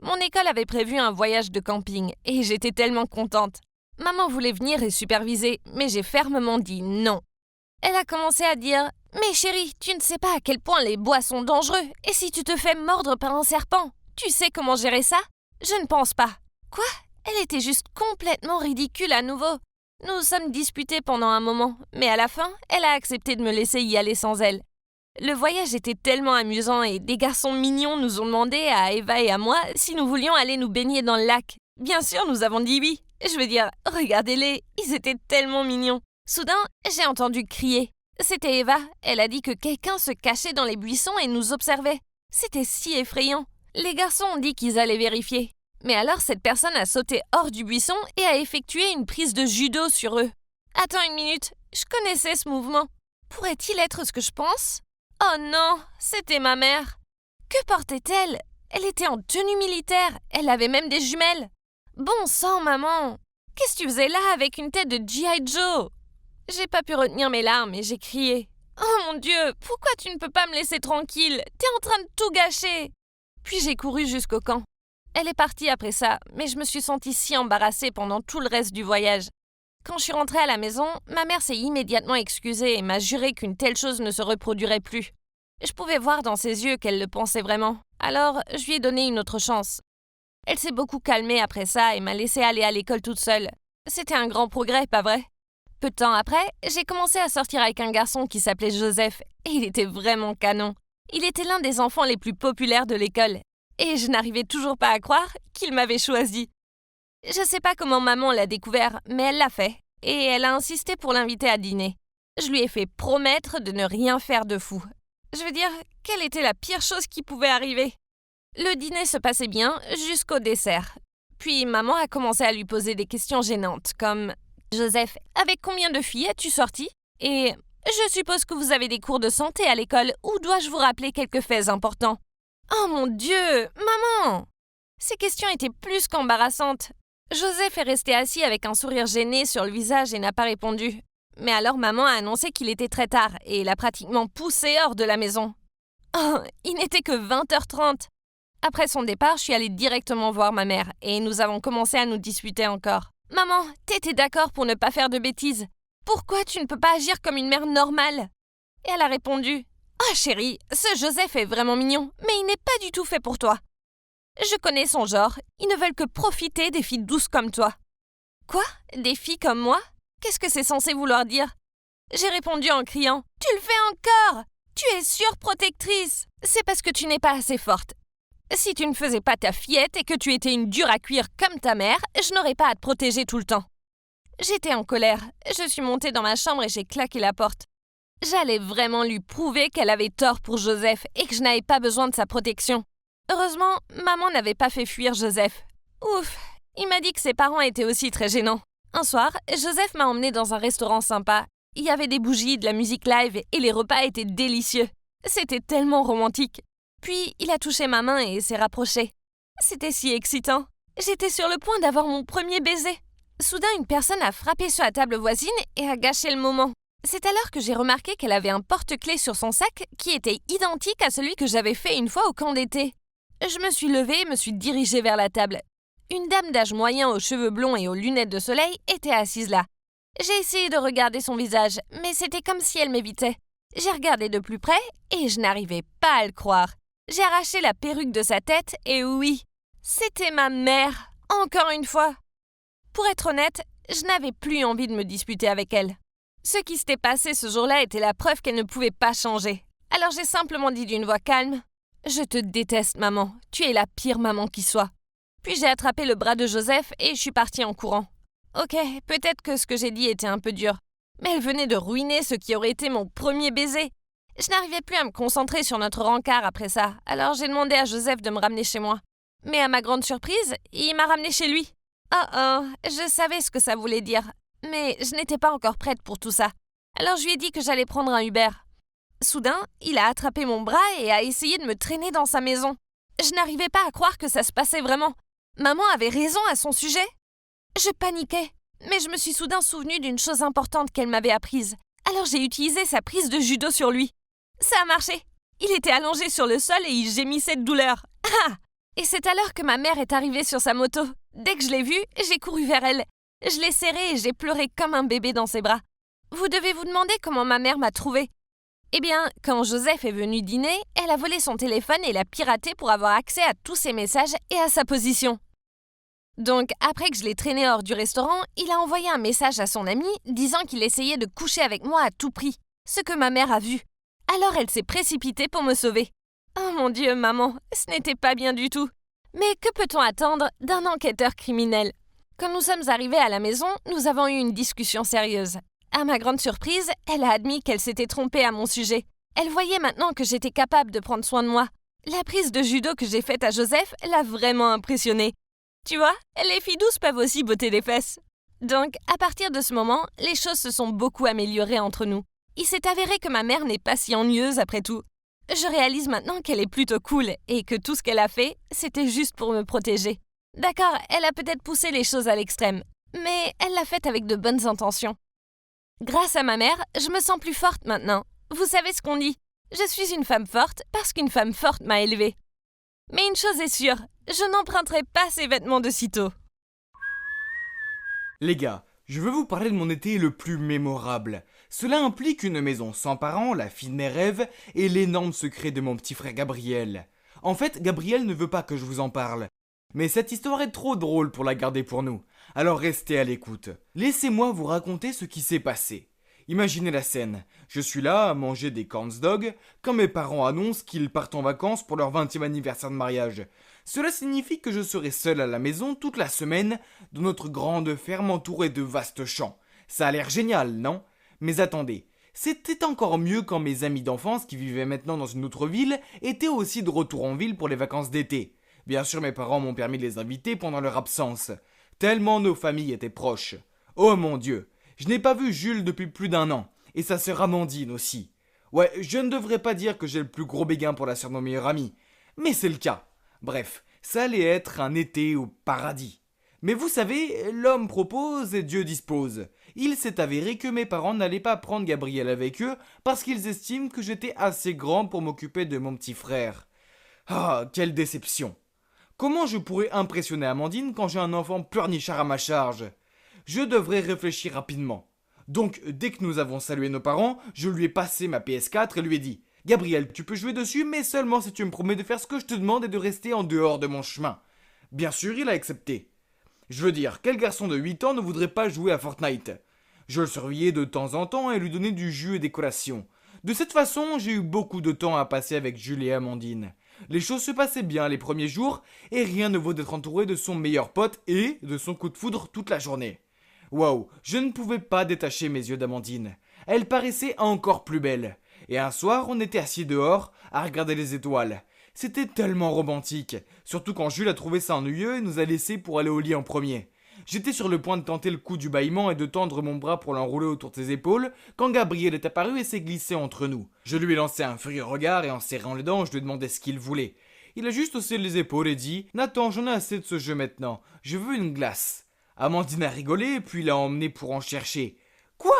Mon école avait prévu un voyage de camping et j'étais tellement contente. Maman voulait venir et superviser, mais j'ai fermement dit non. Elle a commencé à dire « Mais chérie, tu ne sais pas à quel point les bois sont dangereux, et si tu te fais mordre par un serpent, tu sais comment gérer ça? Je ne pense pas. » Quoi? Elle était juste complètement ridicule à nouveau. Nous sommes disputés pendant un moment, mais à la fin, elle a accepté de me laisser y aller sans elle. Le voyage était tellement amusant et des garçons mignons nous ont demandé à Eva et à moi si nous voulions aller nous baigner dans le lac. Bien sûr, nous avons dit oui. Je veux dire, regardez-les, ils étaient tellement mignons. Soudain, j'ai entendu crier. C'était Eva. Elle a dit que quelqu'un se cachait dans les buissons et nous observait. C'était si effrayant. Les garçons ont dit qu'ils allaient vérifier. Mais alors cette personne a sauté hors du buisson et a effectué une prise de judo sur eux. Attends une minute, je connaissais ce mouvement. Pourrait-il être ce que je pense? Oh non, c'était ma mère. Que portait-elle? Elle était en tenue militaire, elle avait même des jumelles. Bon sang, maman! Qu'est-ce que tu faisais là avec une tête de G.I. Joe? J'ai pas pu retenir mes larmes et j'ai crié. Oh mon Dieu, pourquoi tu ne peux pas me laisser tranquille? T'es en train de tout gâcher! Puis j'ai couru jusqu'au camp. Elle est partie après ça, mais je me suis sentie si embarrassée pendant tout le reste du voyage. Quand je suis rentrée à la maison, ma mère s'est immédiatement excusée et m'a juré qu'une telle chose ne se reproduirait plus. Je pouvais voir dans ses yeux qu'elle le pensait vraiment, alors je lui ai donné une autre chance. Elle s'est beaucoup calmée après ça et m'a laissée aller à l'école toute seule. C'était un grand progrès, pas vrai? Peu de temps après, j'ai commencé à sortir avec un garçon qui s'appelait Joseph, et il était vraiment canon. Il était l'un des enfants les plus populaires de l'école. Et je n'arrivais toujours pas à croire qu'il m'avait choisi. Je sais pas comment maman l'a découvert, mais elle l'a fait, et elle a insisté pour l'inviter à dîner. Je lui ai fait promettre de ne rien faire de fou. Je veux dire, quelle était la pire chose qui pouvait arriver? Le dîner se passait bien jusqu'au dessert. Puis maman a commencé à lui poser des questions gênantes, comme « Joseph, avec combien de filles as-tu sorti? Et je suppose que vous avez des cours de santé à l'école, ou dois-je vous rappeler quelques faits importants? » Oh mon Dieu, maman! Ces questions étaient plus qu'embarrassantes. Joseph est resté assis avec un sourire gêné sur le visage et n'a pas répondu. Mais alors maman a annoncé qu'il était très tard et l'a pratiquement poussé hors de la maison. Oh, il n'était que 20h30. Après son départ, je suis allée directement voir ma mère et nous avons commencé à nous disputer encore. Maman, t'étais d'accord pour ne pas faire de bêtises. Pourquoi tu ne peux pas agir comme une mère normale? Et elle a répondu: oh chérie, ce Joseph est vraiment mignon, mais il n'est pas du tout fait pour toi. Je connais son genre, ils ne veulent que profiter des filles douces comme toi. Quoi? Des filles comme moi? Qu'est-ce que c'est censé vouloir dire? J'ai répondu en criant: tu le fais encore! Tu es surprotectrice! C'est parce que tu n'es pas assez forte. Si tu ne faisais pas ta fillette et que tu étais une dure à cuire comme ta mère, je n'aurais pas à te protéger tout le temps. J'étais en colère, je suis montée dans ma chambre et j'ai claqué la porte. J'allais vraiment lui prouver qu'elle avait tort pour Joseph et que je n'avais pas besoin de sa protection. Heureusement, maman n'avait pas fait fuir Joseph. Ouf, il m'a dit que ses parents étaient aussi très gênants. Un soir, Joseph m'a emmenée dans un restaurant sympa. Il y avait des bougies, de la musique live et les repas étaient délicieux. C'était tellement romantique. Puis, il a touché ma main et s'est rapproché. C'était si excitant. J'étais sur le point d'avoir mon premier baiser. Soudain, une personne a frappé sur la table voisine et a gâché le moment. C'est alors que j'ai remarqué qu'elle avait un porte-clés sur son sac qui était identique à celui que j'avais fait une fois au camp d'été. Je me suis levée et me suis dirigée vers la table. Une dame d'âge moyen aux cheveux blonds et aux lunettes de soleil était assise là. J'ai essayé de regarder son visage, mais c'était comme si elle m'évitait. J'ai regardé de plus près et je n'arrivais pas à le croire. J'ai arraché la perruque de sa tête et oui, c'était ma mère, encore une fois. Pour être honnête, je n'avais plus envie de me disputer avec elle. Ce qui s'était passé ce jour-là était la preuve qu'elle ne pouvait pas changer. Alors j'ai simplement dit d'une voix calme: « Je te déteste, maman. Tu es la pire maman qui soit. » Puis j'ai attrapé le bras de Joseph et je suis partie en courant. Ok, peut-être que ce que j'ai dit était un peu dur, mais elle venait de ruiner ce qui aurait été mon premier baiser. Je n'arrivais plus à me concentrer sur notre rencard après ça, alors j'ai demandé à Joseph de me ramener chez moi. Mais à ma grande surprise, il m'a ramené chez lui. Oh, je savais ce que ça voulait dire, mais je n'étais pas encore prête pour tout ça. Alors je lui ai dit que j'allais prendre un Uber. Soudain, il a attrapé mon bras et a essayé de me traîner dans sa maison. Je n'arrivais pas à croire que ça se passait vraiment. Maman avait raison à son sujet. Je paniquais, mais je me suis soudain souvenue d'une chose importante qu'elle m'avait apprise. Alors j'ai utilisé sa prise de judo sur lui. Ça a marché. Il était allongé sur le sol et il gémissait de douleur. Ah! Et c'est alors que ma mère est arrivée sur sa moto. Dès que je l'ai vue, j'ai couru vers elle. Je l'ai serrée et j'ai pleuré comme un bébé dans ses bras. Vous devez vous demander comment ma mère m'a trouvée. Eh bien, quand Joseph est venu dîner, elle a volé son téléphone et l'a piraté pour avoir accès à tous ses messages et à sa position. Donc, après que je l'ai traîné hors du restaurant, il a envoyé un message à son ami disant qu'il essayait de coucher avec moi à tout prix, ce que ma mère a vu. Alors elle s'est précipitée pour me sauver. Oh mon Dieu, maman, ce n'était pas bien du tout. Mais que peut-on attendre d'un enquêteur criminel? Quand nous sommes arrivés à la maison, nous avons eu une discussion sérieuse. À ma grande surprise, elle a admis qu'elle s'était trompée à mon sujet. Elle voyait maintenant que j'étais capable de prendre soin de moi. La prise de judo que j'ai faite à Joseph l'a vraiment impressionnée. Tu vois, les filles douces peuvent aussi botter les fesses. Donc, à partir de ce moment, les choses se sont beaucoup améliorées entre nous. Il s'est avéré que ma mère n'est pas si ennuyeuse après tout. Je réalise maintenant qu'elle est plutôt cool et que tout ce qu'elle a fait, c'était juste pour me protéger. D'accord, elle a peut-être poussé les choses à l'extrême, mais elle l'a fait avec de bonnes intentions. Grâce à ma mère, je me sens plus forte maintenant. Vous savez ce qu'on dit? Je suis une femme forte parce qu'une femme forte m'a élevée. Mais une chose est sûre, je n'emprunterai pas ces vêtements de sitôt. Les gars, je veux vous parler de mon été le plus mémorable. Cela implique une maison sans parents, la fille de mes rêves, et l'énorme secret de mon petit frère Gabriel. En fait, Gabriel ne veut pas que je vous en parle. Mais cette histoire est trop drôle pour la garder pour nous. Alors restez à l'écoute. Laissez-moi vous raconter ce qui s'est passé. Imaginez la scène. Je suis là à manger des corns dogs quand mes parents annoncent qu'ils partent en vacances pour leur 20e anniversaire de mariage. Cela signifie que je serai seul à la maison toute la semaine dans notre grande ferme entourée de vastes champs. Ça a l'air génial, non? Mais attendez, c'était encore mieux quand mes amis d'enfance qui vivaient maintenant dans une autre ville étaient aussi de retour en ville pour les vacances d'été. Bien sûr, mes parents m'ont permis de les inviter pendant leur absence, tellement nos familles étaient proches. Oh mon Dieu, je n'ai pas vu Jules depuis plus d'1 an, et sa sœur Amandine aussi. Ouais, je ne devrais pas dire que j'ai le plus gros béguin pour la sœur de mon meilleur ami, mais c'est le cas. Bref, ça allait être un été au paradis. Mais vous savez, l'homme propose et Dieu dispose. Il s'est avéré que mes parents n'allaient pas prendre Gabriel avec eux parce qu'ils estiment que j'étais assez grand pour m'occuper de mon petit frère. Ah, quelle déception! Comment je pourrais impressionner Amandine quand j'ai un enfant pleurnichard à ma charge? Je devrais réfléchir rapidement. Donc, dès que nous avons salué nos parents, je lui ai passé ma PS4 et lui ai dit « Gabriel, tu peux jouer dessus, mais seulement si tu me promets de faire ce que je te demande et de rester en dehors de mon chemin. » Bien sûr, il a accepté. Je veux dire, quel garçon de 8 ans ne voudrait pas jouer à Fortnite? Je le surveillais de temps en temps et lui donnais du jus et des collations. De cette façon, j'ai eu beaucoup de temps à passer avec Jules et Amandine. Les choses se passaient bien les premiers jours, et rien ne vaut d'être entouré de son meilleur pote et de son coup de foudre toute la journée. Waouh, je ne pouvais pas détacher mes yeux d'Amandine. Elle paraissait encore plus belle. Et un soir, on était assis dehors, à regarder les étoiles. C'était tellement romantique, surtout quand Jules a trouvé ça ennuyeux et nous a laissés pour aller au lit en premier. J'étais sur le point de tenter le coup du bâillement et de tendre mon bras pour l'enrouler autour de ses épaules, quand Gabriel est apparu et s'est glissé entre nous. Je lui ai lancé un furieux regard et en serrant les dents, je lui ai demandé ce qu'il voulait. Il a juste haussé les épaules et dit « Nathan, j'en ai assez de ce jeu maintenant, je veux une glace. » Amandine a rigolé, puis l'a emmené pour en chercher. « Quoi?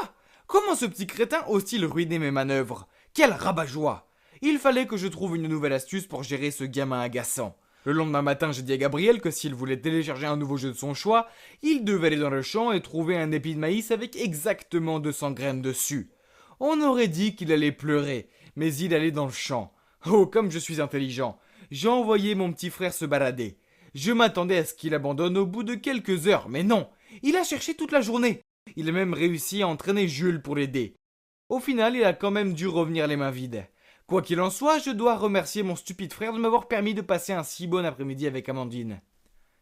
Comment ce petit crétin ose-t-il ruiner mes manœuvres? Quel rabat-joie! Il fallait que je trouve une nouvelle astuce pour gérer ce gamin agaçant. » Le lendemain matin, j'ai dit à Gabriel que s'il voulait télécharger un nouveau jeu de son choix, il devait aller dans le champ et trouver un épi de maïs avec exactement 200 graines dessus. On aurait dit qu'il allait pleurer, mais il allait dans le champ. Oh, comme je suis intelligent, j'ai envoyé mon petit frère se balader. Je m'attendais à ce qu'il abandonne au bout de quelques heures, mais non, il a cherché toute la journée. Il a même réussi à entraîner Jules pour l'aider. Au final, il a quand même dû revenir les mains vides. Quoi qu'il en soit, je dois remercier mon stupide frère de m'avoir permis de passer un si bon après-midi avec Amandine.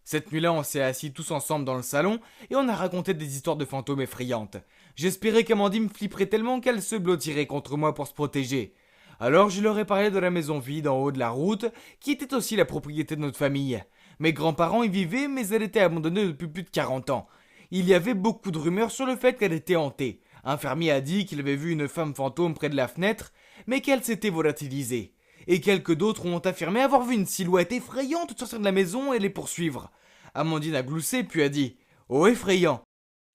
Cette nuit-là, on s'est assis tous ensemble dans le salon et on a raconté des histoires de fantômes effrayantes. J'espérais qu'Amandine flipperait tellement qu'elle se blottirait contre moi pour se protéger. Alors je leur ai parlé de la maison vide en haut de la route, qui était aussi la propriété de notre famille. Mes grands-parents y vivaient, mais elle était abandonnée depuis plus de 40 ans. Il y avait beaucoup de rumeurs sur le fait qu'elle était hantée. Un fermier a dit qu'il avait vu une femme fantôme près de la fenêtre, mais qu'elle s'était volatilisée. Et quelques d'autres ont affirmé avoir vu une silhouette effrayante sortir de la maison et les poursuivre. Amandine a gloussé puis a dit « Oh effrayant,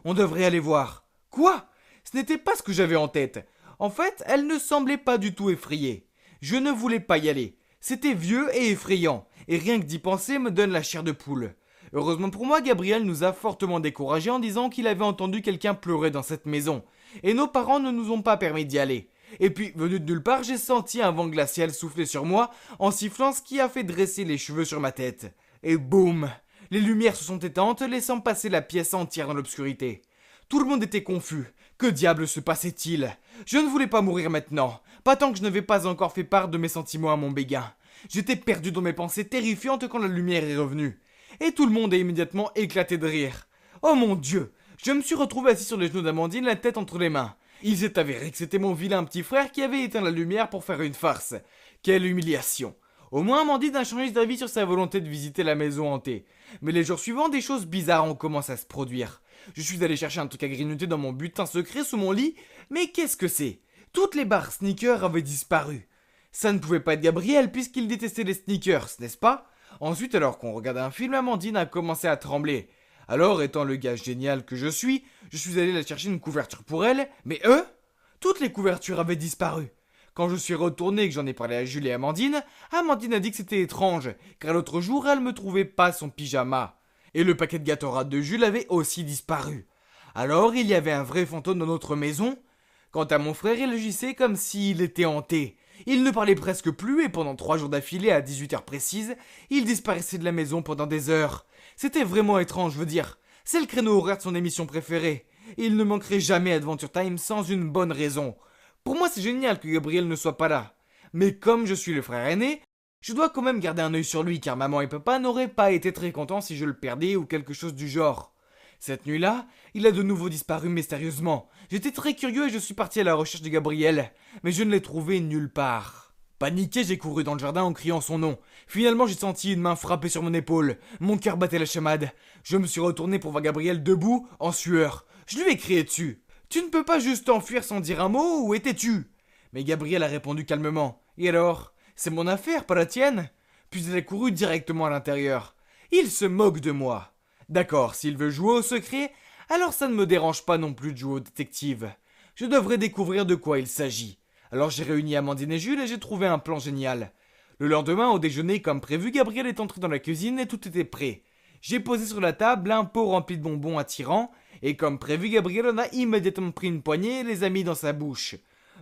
on devrait aller voir. » Quoi? Ce n'était pas ce que j'avais en tête. En fait, elle ne semblait pas du tout effrayée. Je ne voulais pas y aller. C'était vieux et effrayant, et rien que d'y penser me donne la chair de poule. Heureusement pour moi, Gabriel nous a fortement découragés en disant qu'il avait entendu quelqu'un pleurer dans cette maison, et nos parents ne nous ont pas permis d'y aller. Et puis, venu de nulle part, j'ai senti un vent glacial souffler sur moi en sifflant, ce qui a fait dresser les cheveux sur ma tête. Et boum! Les lumières se sont éteintes, laissant passer la pièce entière dans l'obscurité. Tout le monde était confus. Que diable se passait-il? Je ne voulais pas mourir maintenant, pas tant que je n'avais pas encore fait part de mes sentiments à mon béguin. J'étais perdu dans mes pensées terrifiantes quand la lumière est revenue. Et tout le monde a immédiatement éclaté de rire. Oh mon Dieu! Je me suis retrouvé assis sur les genoux d'Amandine, la tête entre les mains. Il s'est avéré que c'était mon vilain petit frère qui avait éteint la lumière pour faire une farce. Quelle humiliation! Au moins Amandine a changé d'avis sur sa volonté de visiter la maison hantée. Mais les jours suivants, des choses bizarres ont commencé à se produire. Je suis allé chercher un truc à grignoter dans mon butin secret sous mon lit, mais qu'est-ce que c'est? Toutes les barres sneakers avaient disparu. Ça ne pouvait pas être Gabriel puisqu'il détestait les sneakers, n'est-ce pas? Ensuite, alors qu'on regardait un film, Amandine a commencé à trembler. Alors, étant le gars génial que je suis allé la chercher une couverture pour elle, mais eux, toutes les couvertures avaient disparu. Quand je suis retourné et que j'en ai parlé à Jules et Amandine, Amandine a dit que c'était étrange, car l'autre jour, elle me trouvait pas son pyjama. Et le paquet de gâteaux rats de Jules avait aussi disparu. Alors, il y avait un vrai fantôme dans notre maison. Quant à mon frère, il agissait comme s'il était hanté. Il ne parlait presque plus et pendant 3 jours d'affilée à 18h précises, il disparaissait de la maison pendant des heures. C'était vraiment étrange, je veux dire. C'est le créneau horaire de son émission préférée. Il ne manquerait jamais Adventure Time sans une bonne raison. Pour moi, c'est génial que Gabriel ne soit pas là. Mais comme je suis le frère aîné, je dois quand même garder un œil sur lui car maman et papa n'auraient pas été très contents si je le perdais ou quelque chose du genre. Cette nuit-là, il a de nouveau disparu mystérieusement. J'étais très curieux et je suis parti à la recherche de Gabriel, mais je ne l'ai trouvé nulle part. Paniqué, j'ai couru dans le jardin en criant son nom. Finalement, j'ai senti une main frapper sur mon épaule. Mon cœur battait la chamade. Je me suis retourné pour voir Gabriel debout, en sueur. Je lui ai crié dessus. « Tu ne peux pas juste t'enfuir sans dire un mot, où étais-tu » Mais Gabriel a répondu calmement. « Et alors? C'est mon affaire, pas la tienne ?» Puis il a couru directement à l'intérieur. Il se moque de moi. D'accord, s'il veut jouer au secret, alors ça ne me dérange pas non plus de jouer au détective. Je devrais découvrir de quoi il s'agit. Alors j'ai réuni Amandine et Jules et j'ai trouvé un plan génial. Le lendemain, au déjeuner, comme prévu, Gabriel est entré dans la cuisine et tout était prêt. J'ai posé sur la table un pot rempli de bonbons attirants, et comme prévu, Gabriel en a immédiatement pris une poignée et les a mis dans sa bouche.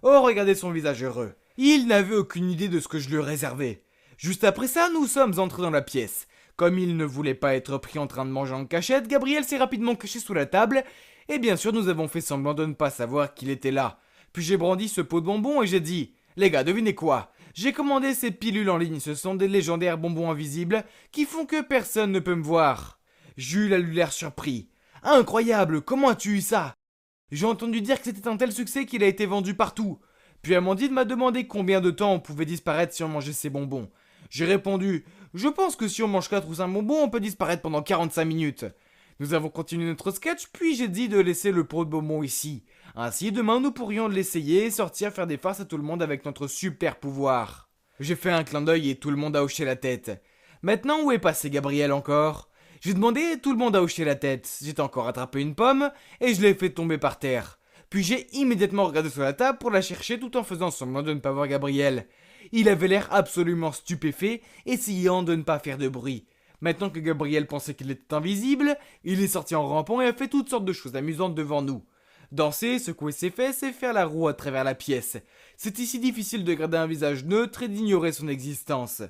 Oh, regardez son visage heureux. Il n'avait aucune idée de ce que je lui réservais. Juste après ça, nous sommes entrés dans la pièce. Comme il ne voulait pas être pris en train de manger en cachette, Gabriel s'est rapidement caché sous la table, et bien sûr nous avons fait semblant de ne pas savoir qu'il était là. Puis j'ai brandi ce pot de bonbons et j'ai dit « Les gars, devinez quoi? J'ai commandé ces pilules en ligne, ce sont des légendaires bonbons invisibles qui font que personne ne peut me voir. » Jules a eu l'air surpris. « Incroyable, comment as-tu eu ça? » J'ai entendu dire que c'était un tel succès qu'il a été vendu partout. Puis Amandine m'a demandé combien de temps on pouvait disparaître si on mangeait ces bonbons. J'ai répondu « Je pense que si on mange 4 ou 5 bonbons, on peut disparaître pendant 45 minutes. » Nous avons continué notre sketch, puis j'ai dit de laisser le pot de bonbons ici. Ainsi, demain, nous pourrions l'essayer et sortir faire des farces à tout le monde avec notre super pouvoir. J'ai fait un clin d'œil et tout le monde a hoché la tête. Maintenant, où est passé Gabriel encore? J'ai demandé et tout le monde a hoché la tête. J'ai encore attrapé une pomme et je l'ai fait tomber par terre. Puis j'ai immédiatement regardé sur la table pour la chercher tout en faisant semblant de ne pas voir Gabriel. Il avait l'air absolument stupéfait, essayant de ne pas faire de bruit. Maintenant que Gabriel pensait qu'il était invisible, il est sorti en rampant et a fait toutes sortes de choses amusantes devant nous. Danser, secouer ses fesses et faire la roue à travers la pièce. C'était si difficile de garder un visage neutre et d'ignorer son existence.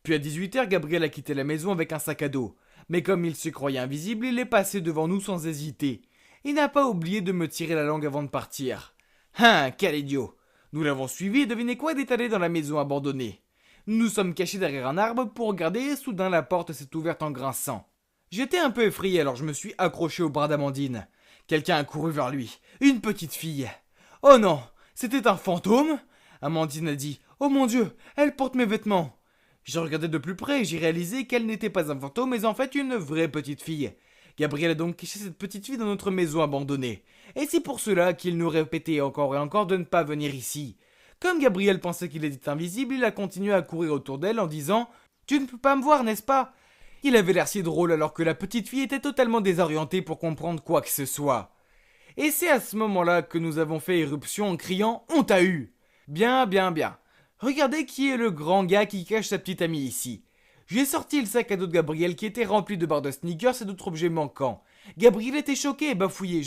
Puis à 18h, Gabriel a quitté la maison avec un sac à dos. Mais comme il se croyait invisible, il est passé devant nous sans hésiter. Il n'a pas oublié de me tirer la langue avant de partir. Hein, quel idiot! Nous l'avons suivi et devinez quoi, il est allé dans la maison abandonnée. Nous nous sommes cachés derrière un arbre pour regarder et soudain la porte s'est ouverte en grinçant. J'étais un peu effrayé alors je me suis accroché au bras d'Amandine. Quelqu'un a couru vers lui. Une petite fille. Oh non, c'était un fantôme? Amandine a dit. Oh mon Dieu, elle porte mes vêtements. J'ai regardé de plus près et j'ai réalisé qu'elle n'était pas un fantôme mais en fait une vraie petite fille. Gabriel a donc caché cette petite fille dans notre maison abandonnée. Et c'est pour cela qu'il nous répétait encore et encore de ne pas venir ici. Comme Gabriel pensait qu'il était invisible, il a continué à courir autour d'elle en disant « Tu ne peux pas me voir, n'est-ce pas ?» Il avait l'air si drôle alors que la petite fille était totalement désorientée pour comprendre quoi que ce soit. Et c'est à ce moment-là que nous avons fait éruption en criant « On t'a eu !» Bien, bien, bien. Regardez qui est le grand gars qui cache sa petite amie ici. J'ai sorti le sac à dos de Gabriel qui était rempli de barres de sneakers et d'autres objets manquants. Gabriel était choqué et bafouillé.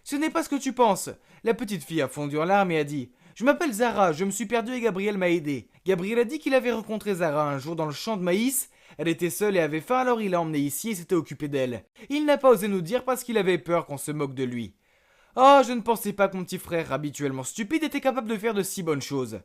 Ce n'est pas ce que tu penses. La petite fille a fondu en larmes et a dit « Je m'appelle Zara, je me suis perdu et Gabriel m'a aidé. Gabriel a dit qu'il avait rencontré Zara un jour dans le champ de maïs Elle était seule et avait faim, alors il l'a emmenée ici et s'était occupé d'elle. Il n'a pas osé nous dire parce qu'il avait peur qu'on se moque de lui. Oh, je ne pensais pas que mon petit frère, habituellement stupide, était capable de faire de si bonnes choses.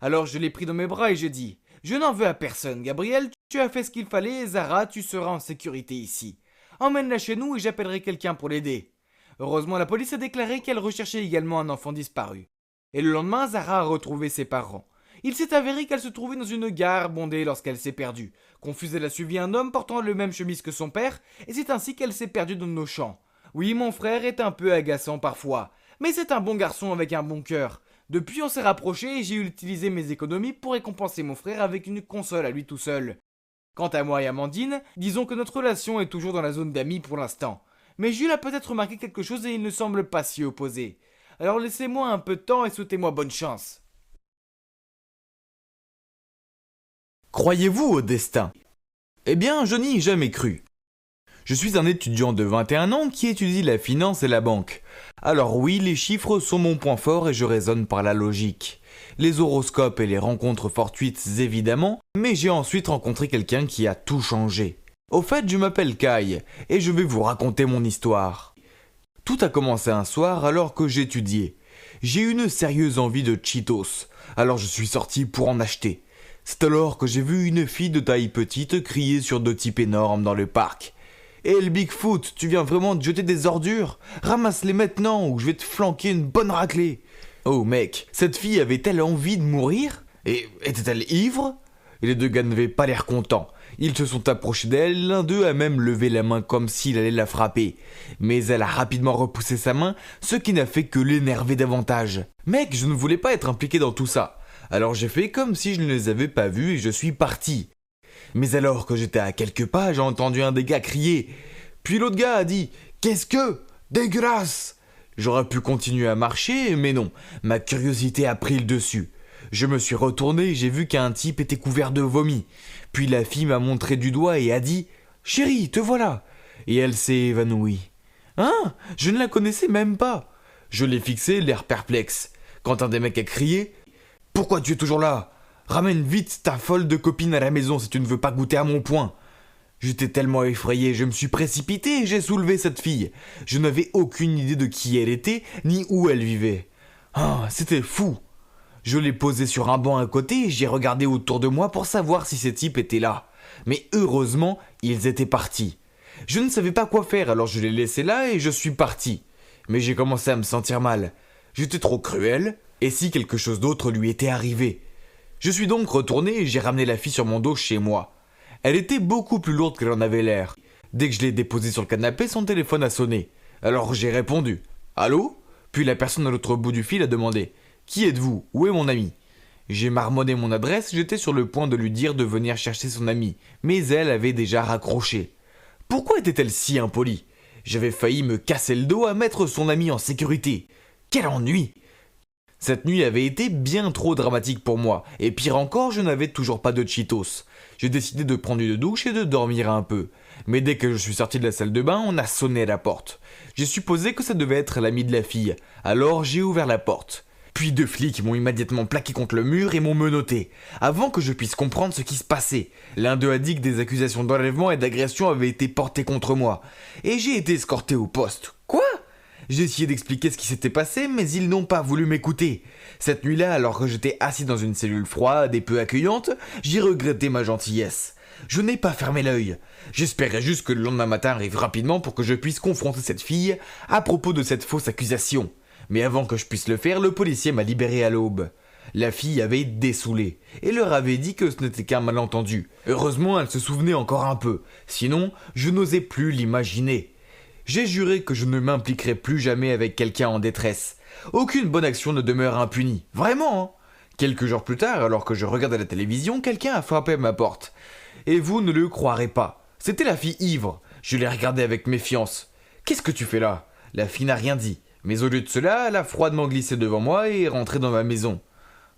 Alors je l'ai pris dans mes bras et j'ai dit « Je n'en veux à personne, Gabriel, tu as fait ce qu'il fallait et Zara, tu seras en sécurité ici. Emmène-la chez nous et j'appellerai quelqu'un pour l'aider. » Heureusement, la police a déclaré qu'elle recherchait également un enfant disparu. Et le lendemain, Zara a retrouvé ses parents. Il s'est avéré qu'elle se trouvait dans une gare bondée lorsqu'elle s'est perdue. Confuse, elle a suivi un homme portant le même chemise que son père, et c'est ainsi qu'elle s'est perdue dans nos champs. Oui, mon frère est un peu agaçant parfois, mais c'est un bon garçon avec un bon cœur. Depuis, on s'est rapprochés et j'ai utilisé mes économies pour récompenser mon frère avec une console à lui tout seul. Quant à moi et Amandine, disons que notre relation est toujours dans la zone d'amis pour l'instant. Mais Jules a peut-être remarqué quelque chose et il ne semble pas s'y opposer. Alors laissez-moi un peu de temps et souhaitez-moi bonne chance. Croyez-vous au destin? Eh bien, je n'y ai jamais cru. Je suis un étudiant de 21 ans qui étudie la finance et la banque. Alors oui, les chiffres sont mon point fort et je raisonne par la logique. Les horoscopes et les rencontres fortuites évidemment, mais j'ai ensuite rencontré quelqu'un qui a tout changé. Au fait, je m'appelle Kai et je vais vous raconter mon histoire. Tout a commencé un soir alors que j'étudiais. J'ai eu une sérieuse envie de Cheetos, alors je suis sorti pour en acheter. C'est alors que j'ai vu une fille de taille petite crier sur deux types énormes dans le parc. « Hé le Bigfoot, tu viens vraiment de jeter des ordures? Ramasse-les maintenant ou je vais te flanquer une bonne raclée !» Oh mec, cette fille avait-elle envie de mourir? Et était-elle ivre? Et les deux gars n'avaient pas l'air contents. Ils se sont approchés d'elle, l'un d'eux a même levé la main comme s'il allait la frapper. Mais elle a rapidement repoussé sa main, ce qui n'a fait que l'énerver davantage. Mec, je ne voulais pas être impliqué dans tout ça. Alors j'ai fait comme si je ne les avais pas vus et je suis parti. Mais alors que j'étais à quelques pas, j'ai entendu un des gars crier. Puis l'autre gars a dit « Qu'est-ce que? Dégueulasse !» J'aurais pu continuer à marcher, mais non, ma curiosité a pris le dessus. Je me suis retourné et j'ai vu qu'un type était couvert de vomi. Puis la fille m'a montré du doigt et a dit « Chérie, te voilà !» Et elle s'est évanouie. Hein? Je ne la connaissais même pas. Je l'ai fixé, l'air perplexe. Quand un des mecs a crié « Pourquoi tu es toujours là? Ramène vite ta folle de copine à la maison si tu ne veux pas goûter à mon poing. » J'étais tellement effrayé, je me suis précipité et j'ai soulevé cette fille. Je n'avais aucune idée de qui elle était, ni où elle vivait. Ah, c'était fou. Je l'ai posée sur un banc à côté et j'ai regardé autour de moi pour savoir si ces types étaient là. Mais heureusement, ils étaient partis. Je ne savais pas quoi faire, alors je l'ai laissé là et je suis parti. Mais j'ai commencé à me sentir mal. J'étais trop cruel, et si quelque chose d'autre lui était arrivé? Je suis donc retourné et j'ai ramené la fille sur mon dos chez moi. Elle était beaucoup plus lourde qu'elle en avait l'air. Dès que je l'ai déposée sur le canapé, son téléphone a sonné. Alors j'ai répondu « Allô ?» Puis la personne à l'autre bout du fil a demandé « Qui êtes-vous? Où est mon ami ?» J'ai marmonné mon adresse, j'étais sur le point de lui dire de venir chercher son ami, mais elle avait déjà raccroché. Pourquoi était-elle si impolie? J'avais failli me casser le dos à mettre son ami en sécurité. Quel ennui! Cette nuit avait été bien trop dramatique pour moi, et pire encore, je n'avais toujours pas de Cheetos. J'ai décidé de prendre une douche et de dormir un peu. Mais dès que je suis sorti de la salle de bain, on a sonné à la porte. J'ai supposé que ça devait être l'ami de la fille, alors j'ai ouvert la porte. Puis deux flics m'ont immédiatement plaqué contre le mur et m'ont menotté, avant que je puisse comprendre ce qui se passait. L'un d'eux a dit que des accusations d'enlèvement et d'agression avaient été portées contre moi, et j'ai été escorté au poste. Quoi? J'ai essayé d'expliquer ce qui s'était passé, mais ils n'ont pas voulu m'écouter. Cette nuit-là, alors que j'étais assis dans une cellule froide et peu accueillante, j'ai regretté ma gentillesse. Je n'ai pas fermé l'œil. J'espérais juste que le lendemain matin arrive rapidement pour que je puisse confronter cette fille à propos de cette fausse accusation. Mais avant que je puisse le faire, le policier m'a libéré à l'aube. La fille avait dessoulé et leur avait dit que ce n'était qu'un malentendu. Heureusement, elle se souvenait encore un peu. Sinon, je n'osais plus l'imaginer. J'ai juré que je ne m'impliquerais plus jamais avec quelqu'un en détresse. Aucune bonne action ne demeure impunie. Vraiment, hein? Quelques jours plus tard, alors que je regardais la télévision, quelqu'un a frappé à ma porte. Et vous ne le croirez pas. C'était la fille ivre. Je l'ai regardée avec méfiance. « Qu'est-ce que tu fais là ?» La fille n'a rien dit. Mais au lieu de cela, elle a froidement glissé devant moi et est rentrée dans ma maison.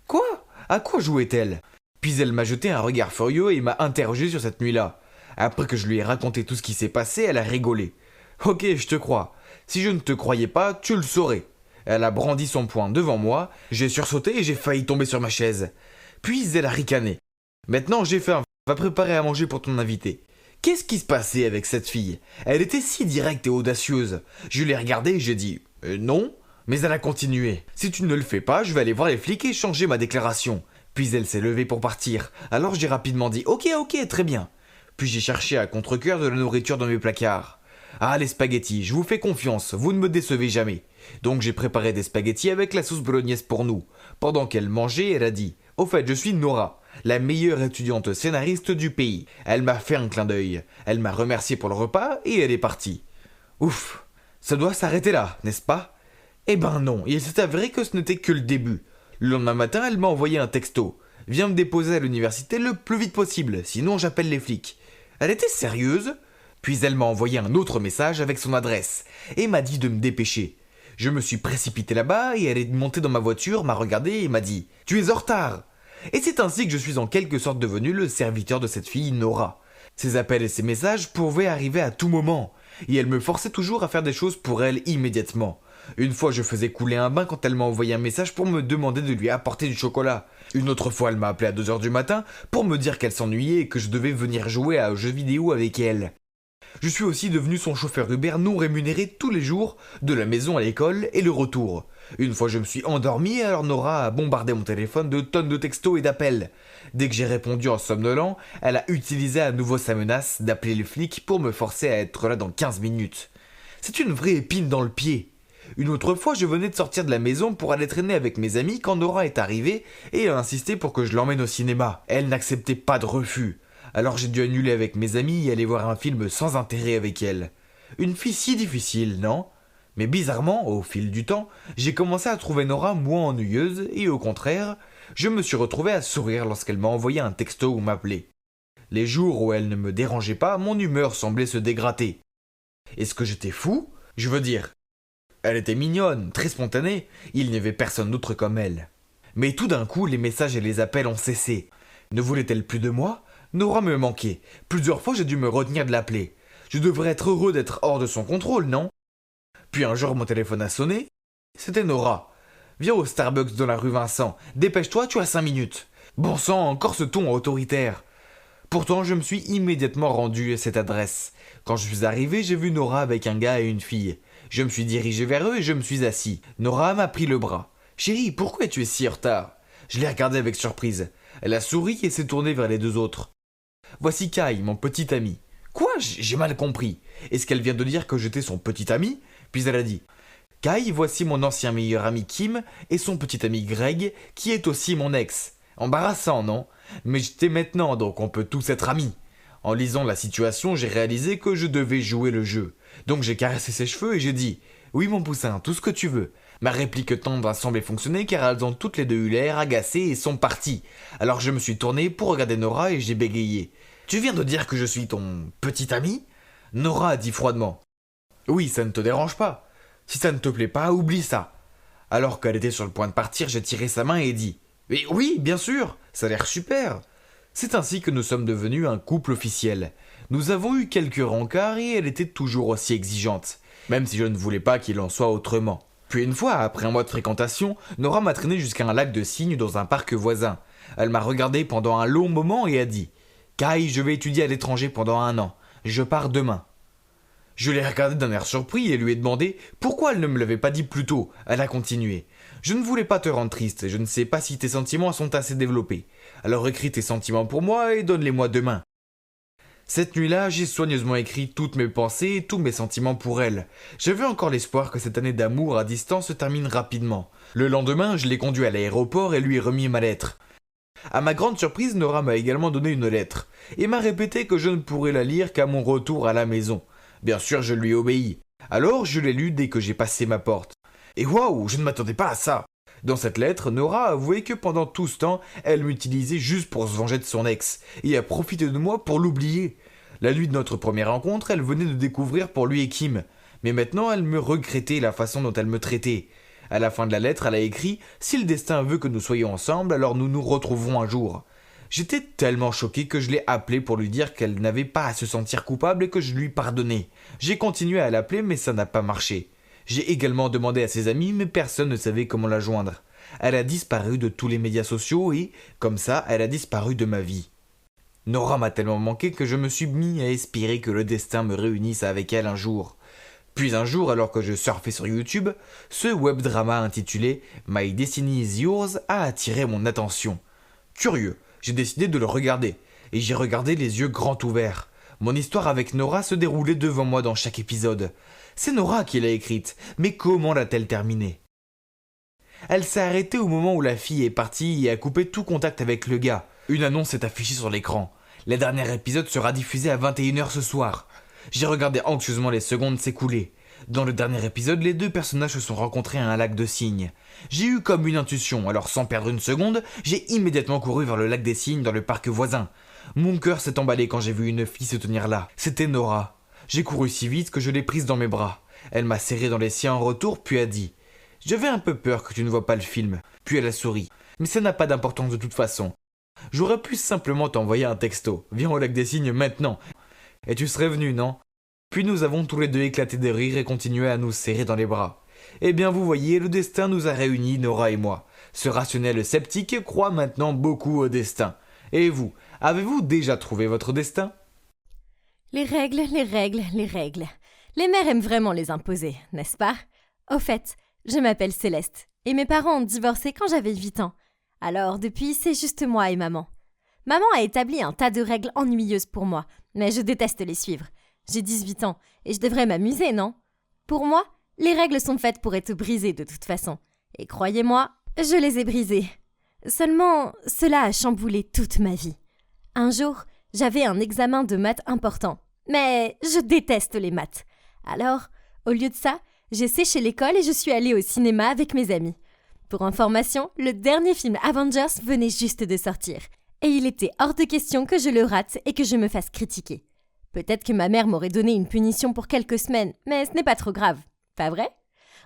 Quoi? À quoi jouait-elle? Puis elle m'a jeté un regard furieux et m'a interrogé sur cette nuit-là. Après que je lui ai raconté tout ce qui s'est passé, elle a rigolé. Ok, je te crois. Si je ne te croyais pas, tu le saurais. Elle a brandi son poing devant moi, j'ai sursauté et j'ai failli tomber sur ma chaise. Puis elle a ricané. Maintenant j'ai faim. Va préparer à manger pour ton invité. Qu'est-ce qui se passait avec cette fille? Elle était si directe et audacieuse. Je l'ai regardée et j'ai dit non, mais elle a continué. Si tu ne le fais pas, je vais aller voir les flics et changer ma déclaration. Puis elle s'est levée pour partir. Alors j'ai rapidement dit ok, très bien. Puis j'ai cherché à contre-cœur de la nourriture dans mes placards. Ah, les spaghettis, je vous fais confiance, vous ne me décevez jamais. Donc j'ai préparé des spaghettis avec la sauce bolognaise pour nous. Pendant qu'elle mangeait, elle a dit au fait, je suis Nora, la meilleure étudiante scénariste du pays. Elle m'a fait un clin d'œil. Elle m'a remercié pour le repas et elle est partie. Ouf, ça doit s'arrêter là, n'est-ce pas? Eh ben non, il s'est avéré que ce n'était que le début. Le lendemain matin, elle m'a envoyé un texto. Viens me déposer à l'université le plus vite possible, sinon j'appelle les flics. Elle était sérieuse? Puis elle m'a envoyé un autre message avec son adresse et m'a dit de me dépêcher. Je me suis précipité là-bas et elle est montée dans ma voiture, m'a regardé et m'a dit « Tu es en retard !» Et c'est ainsi que je suis en quelque sorte devenu le serviteur de cette fille Nora. Ses appels et ses messages pouvaient arriver à tout moment, et elle me forçait toujours à faire des choses pour elle immédiatement. Une fois je faisais couler un bain quand elle m'a envoyé un message pour me demander de lui apporter du chocolat. Une autre fois elle m'a appelé à 2h du matin pour me dire qu'elle s'ennuyait et que je devais venir jouer à un jeu vidéo avec elle. Je suis aussi devenu son chauffeur Uber non rémunéré tous les jours, de la maison à l'école et le retour. Une fois je me suis endormi, alors Nora a bombardé mon téléphone de tonnes de textos et d'appels. Dès que j'ai répondu en somnolent, elle a utilisé à nouveau sa menace d'appeler les flics pour me forcer à être là dans 15 minutes. C'est une vraie épine dans le pied. Une autre fois, je venais de sortir de la maison pour aller traîner avec mes amis quand Nora est arrivée et a insisté pour que je l'emmène au cinéma. Elle n'acceptait pas de refus. Alors j'ai dû annuler avec mes amis et aller voir un film sans intérêt avec elle. Une fille si difficile, non? Mais bizarrement, au fil du temps, j'ai commencé à trouver Nora moins ennuyeuse et au contraire, je me suis retrouvé à sourire lorsqu'elle m'a envoyé un texto ou m'appelait. Les jours où elle ne me dérangeait pas, mon humeur semblait se dégrader. Est-ce que j'étais fou? Je veux dire, elle était mignonne, très spontanée, il n'y avait personne d'autre comme elle. Mais tout d'un coup, les messages et les appels ont cessé. Ne voulait-elle plus de moi? Nora me manquait. Plusieurs fois, j'ai dû me retenir de l'appeler. Je devrais être heureux d'être hors de son contrôle, non? Puis un jour, mon téléphone a sonné. C'était Nora. Viens au Starbucks dans la rue Vincent. Dépêche-toi, tu as 5 minutes. Bon sang, encore ce ton autoritaire. Pourtant, je me suis immédiatement rendu à cette adresse. Quand je suis arrivé, j'ai vu Nora avec un gars et une fille. Je me suis dirigé vers eux et je me suis assis. Nora m'a pris le bras. Chérie, pourquoi es-tu si en retard? Je l'ai regardée avec surprise. Elle a souri et s'est tournée vers les deux autres. Voici Kai, mon petit ami. Quoi? J'ai mal compris. Est-ce qu'elle vient de dire que j'étais son petit ami? Puis elle a dit Kai, voici mon ancien meilleur ami Kim et son petit ami Greg, qui est aussi mon ex. Embarrassant, non? Mais j'étais maintenant, donc on peut tous être amis. En lisant la situation, j'ai réalisé que je devais jouer le jeu. Donc j'ai caressé ses cheveux et j'ai dit oui mon poussin, tout ce que tu veux. Ma réplique tendre a semblé fonctionner car elles ont toutes les deux eu l'air agacées et sont parties. Alors je me suis tourné pour regarder Nora et j'ai bégayé. Tu viens de dire que je suis ton petit ami? Nora a dit froidement. Oui, ça ne te dérange pas. Si ça ne te plaît pas, oublie ça. Alors qu'elle était sur le point de partir, j'ai tiré sa main et dit mais oui, bien sûr, ça a l'air super. C'est ainsi que nous sommes devenus un couple officiel. Nous avons eu quelques rencarts et elle était toujours aussi exigeante, même si je ne voulais pas qu'il en soit autrement. Puis une fois, après un mois de fréquentation, Nora m'a traîné jusqu'à un lac de cygnes dans un parc voisin. Elle m'a regardé pendant un long moment et a dit « Kai, je vais étudier à l'étranger pendant 1 an. Je pars demain. » Je l'ai regardée d'un air surpris et lui ai demandé pourquoi elle ne me l'avait pas dit plus tôt. Elle a continué. Je ne voulais pas te rendre triste et je ne sais pas si tes sentiments sont assez développés. Alors écris tes sentiments pour moi et donne-les-moi demain. Cette nuit-là, j'ai soigneusement écrit toutes mes pensées et tous mes sentiments pour elle. J'avais encore l'espoir que cette année d'amour à distance se termine rapidement. Le lendemain, je l'ai conduit à l'aéroport et lui ai remis ma lettre. À ma grande surprise, Nora m'a également donné une lettre et m'a répété que je ne pourrais la lire qu'à mon retour à la maison. Bien sûr, je lui ai obéi. Alors, je l'ai lue dès que j'ai passé ma porte. Et waouh, je ne m'attendais pas à ça. Dans cette lettre, Nora a avoué que pendant tout ce temps, elle m'utilisait juste pour se venger de son ex, et a profité de moi pour l'oublier. La nuit de notre première rencontre, elle venait de découvrir pour lui et Kim, mais maintenant elle me regrettait la façon dont elle me traitait. À la fin de la lettre, elle a écrit « Si le destin veut que nous soyons ensemble, alors nous nous retrouverons un jour ». J'étais tellement choqué que je l'ai appelée pour lui dire qu'elle n'avait pas à se sentir coupable et que je lui pardonnais. J'ai continué à l'appeler, mais ça n'a pas marché. J'ai également demandé à ses amis, mais personne ne savait comment la joindre. Elle a disparu de tous les médias sociaux et, comme ça, elle a disparu de ma vie. Nora m'a tellement manqué que je me suis mis à espérer que le destin me réunisse avec elle un jour. Puis un jour, alors que je surfais sur YouTube, ce web drama intitulé My Destiny is Yours a attiré mon attention. Curieux, j'ai décidé de le regarder, et j'ai regardé les yeux grands ouverts. Mon histoire avec Nora se déroulait devant moi dans chaque épisode. C'est Nora qui l'a écrite, mais comment l'a-t-elle terminée ? Elle s'est arrêtée au moment où la fille est partie et a coupé tout contact avec le gars. Une annonce est affichée sur l'écran. Le dernier épisode sera diffusé à 21h ce soir. J'ai regardé anxieusement les secondes s'écouler. Dans le dernier épisode, les deux personnages se sont rencontrés à un lac de cygnes. J'ai eu comme une intuition, alors sans perdre une seconde, j'ai immédiatement couru vers le lac des cygnes dans le parc voisin. Mon cœur s'est emballé quand j'ai vu une fille se tenir là. C'était Nora. J'ai couru si vite que je l'ai prise dans mes bras. Elle m'a serré dans les siens en retour, puis a dit « J'avais un peu peur que tu ne vois pas le film. » Puis elle a souri. « Mais ça n'a pas d'importance de toute façon. J'aurais pu simplement t'envoyer un texto. Viens au lac des cygnes maintenant. Et tu serais venu, non ?» Puis nous avons tous les deux éclaté de rire et continué à nous serrer dans les bras. Eh bien vous voyez, le destin nous a réunis, Nora et moi. Ce rationnel sceptique croit maintenant beaucoup au destin. Et vous, avez-vous déjà trouvé votre destin ? Les règles, les règles, les règles. Les mères aiment vraiment les imposer, n'est-ce pas ? Au fait, je m'appelle Céleste, et mes parents ont divorcé quand j'avais 8 ans. Alors depuis, c'est juste moi et maman. Maman a établi un tas de règles ennuyeuses pour moi, mais je déteste les suivre. J'ai 18 ans, et je devrais m'amuser, non ? Pour moi, les règles sont faites pour être brisées de toute façon. Et croyez-moi, je les ai brisées. Seulement, cela a chamboulé toute ma vie. Un jour, j'avais un examen de maths important. Mais je déteste les maths. Alors, au lieu de ça, j'ai séché l'école et je suis allée au cinéma avec mes amis. Pour information, le dernier film Avengers venait juste de sortir. Et il était hors de question que je le rate et que je me fasse critiquer. Peut-être que ma mère m'aurait donné une punition pour quelques semaines, mais ce n'est pas trop grave, pas vrai ?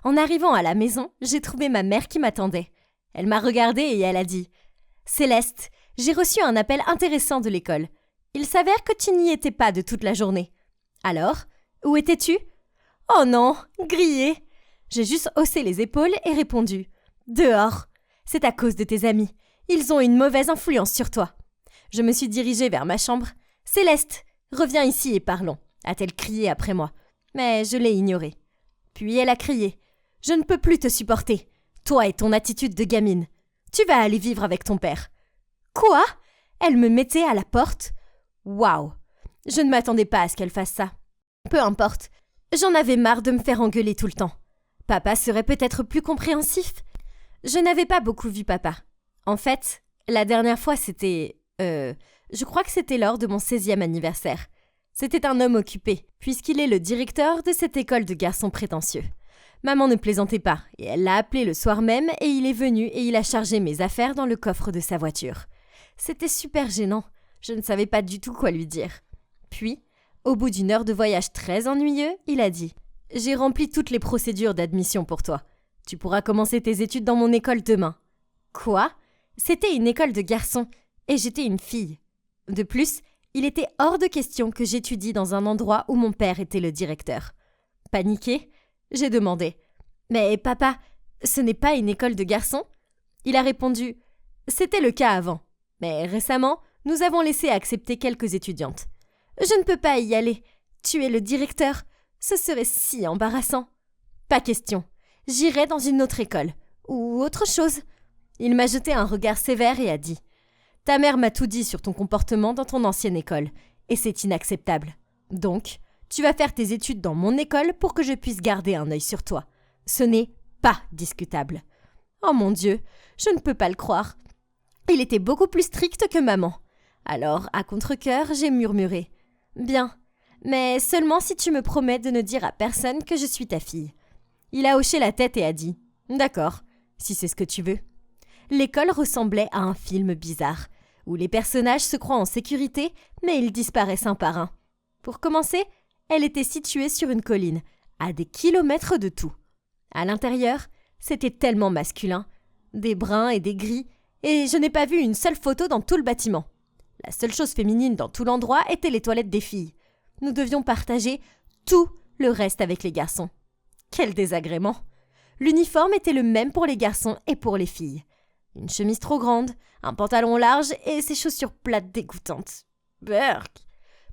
En arrivant à la maison, j'ai trouvé ma mère qui m'attendait. Elle m'a regardée et elle a dit « Céleste, j'ai reçu un appel intéressant de l'école. Il s'avère que tu n'y étais pas de toute la journée. Alors, où étais-tu ? » « Oh non, grillée !» J'ai juste haussé les épaules et répondu « Dehors. C'est à cause de tes amis. Ils ont une mauvaise influence sur toi. » Je me suis dirigée vers ma chambre. « Céleste, reviens ici et parlons » a-t-elle crié après moi. Mais je l'ai ignorée. Puis elle a crié « Je ne peux plus te supporter. Toi et ton attitude de gamine. Tu vas aller vivre avec ton père. » Quoi ? Elle me mettait à la porte ? Waouh ! Je ne m'attendais pas à ce qu'elle fasse ça. Peu importe. J'en avais marre de me faire engueuler tout le temps. Papa serait peut-être plus compréhensif. Je n'avais pas beaucoup vu papa. En fait, la dernière fois c'était... je crois que c'était lors de mon 16e anniversaire. C'était un homme occupé, puisqu'il est le directeur de cette école de garçons prétentieux. Maman ne plaisantait pas, et elle l'a appelé le soir même, et il est venu et il a chargé mes affaires dans le coffre de sa voiture. C'était super gênant. Je ne savais pas du tout quoi lui dire. Puis, au bout d'une heure de voyage très ennuyeux, il a dit « J'ai rempli toutes les procédures d'admission pour toi. Tu pourras commencer tes études dans mon école demain. » Quoi ? C'était une école de garçons, et j'étais une fille. De plus, il était hors de question que j'étudie dans un endroit où mon père était le directeur. Paniquée, j'ai demandé « Mais papa, ce n'est pas une école de garçons ?» Il a répondu « C'était le cas avant, mais récemment, nous avons laissé accepter quelques étudiantes. Je ne peux pas y aller. Tu es le directeur. Ce serait si embarrassant. Pas question. J'irai dans une autre école. Ou autre chose. » Il m'a jeté un regard sévère et a dit « Ta mère m'a tout dit sur ton comportement dans ton ancienne école, et c'est inacceptable. Donc, tu vas faire tes études dans mon école pour que je puisse garder un œil sur toi. Ce n'est pas discutable. » Oh mon Dieu, je ne peux pas le croire. Il était beaucoup plus strict que maman. Alors, à contre-cœur, j'ai murmuré « Bien, mais seulement si tu me promets de ne dire à personne que je suis ta fille. » Il a hoché la tête et a dit « D'accord, si c'est ce que tu veux. » L'école ressemblait à un film bizarre, où les personnages se croient en sécurité, mais ils disparaissent un par un. Pour commencer, elle était située sur une colline, à des kilomètres de tout. À l'intérieur, c'était tellement masculin, des bruns et des gris, et je n'ai pas vu une seule photo dans tout le bâtiment. La seule chose féminine dans tout l'endroit étaient les toilettes des filles. Nous devions partager tout le reste avec les garçons. Quel désagrément! L'uniforme était le même pour les garçons et pour les filles. Une chemise trop grande, un pantalon large et ces chaussures plates dégoûtantes. Berk.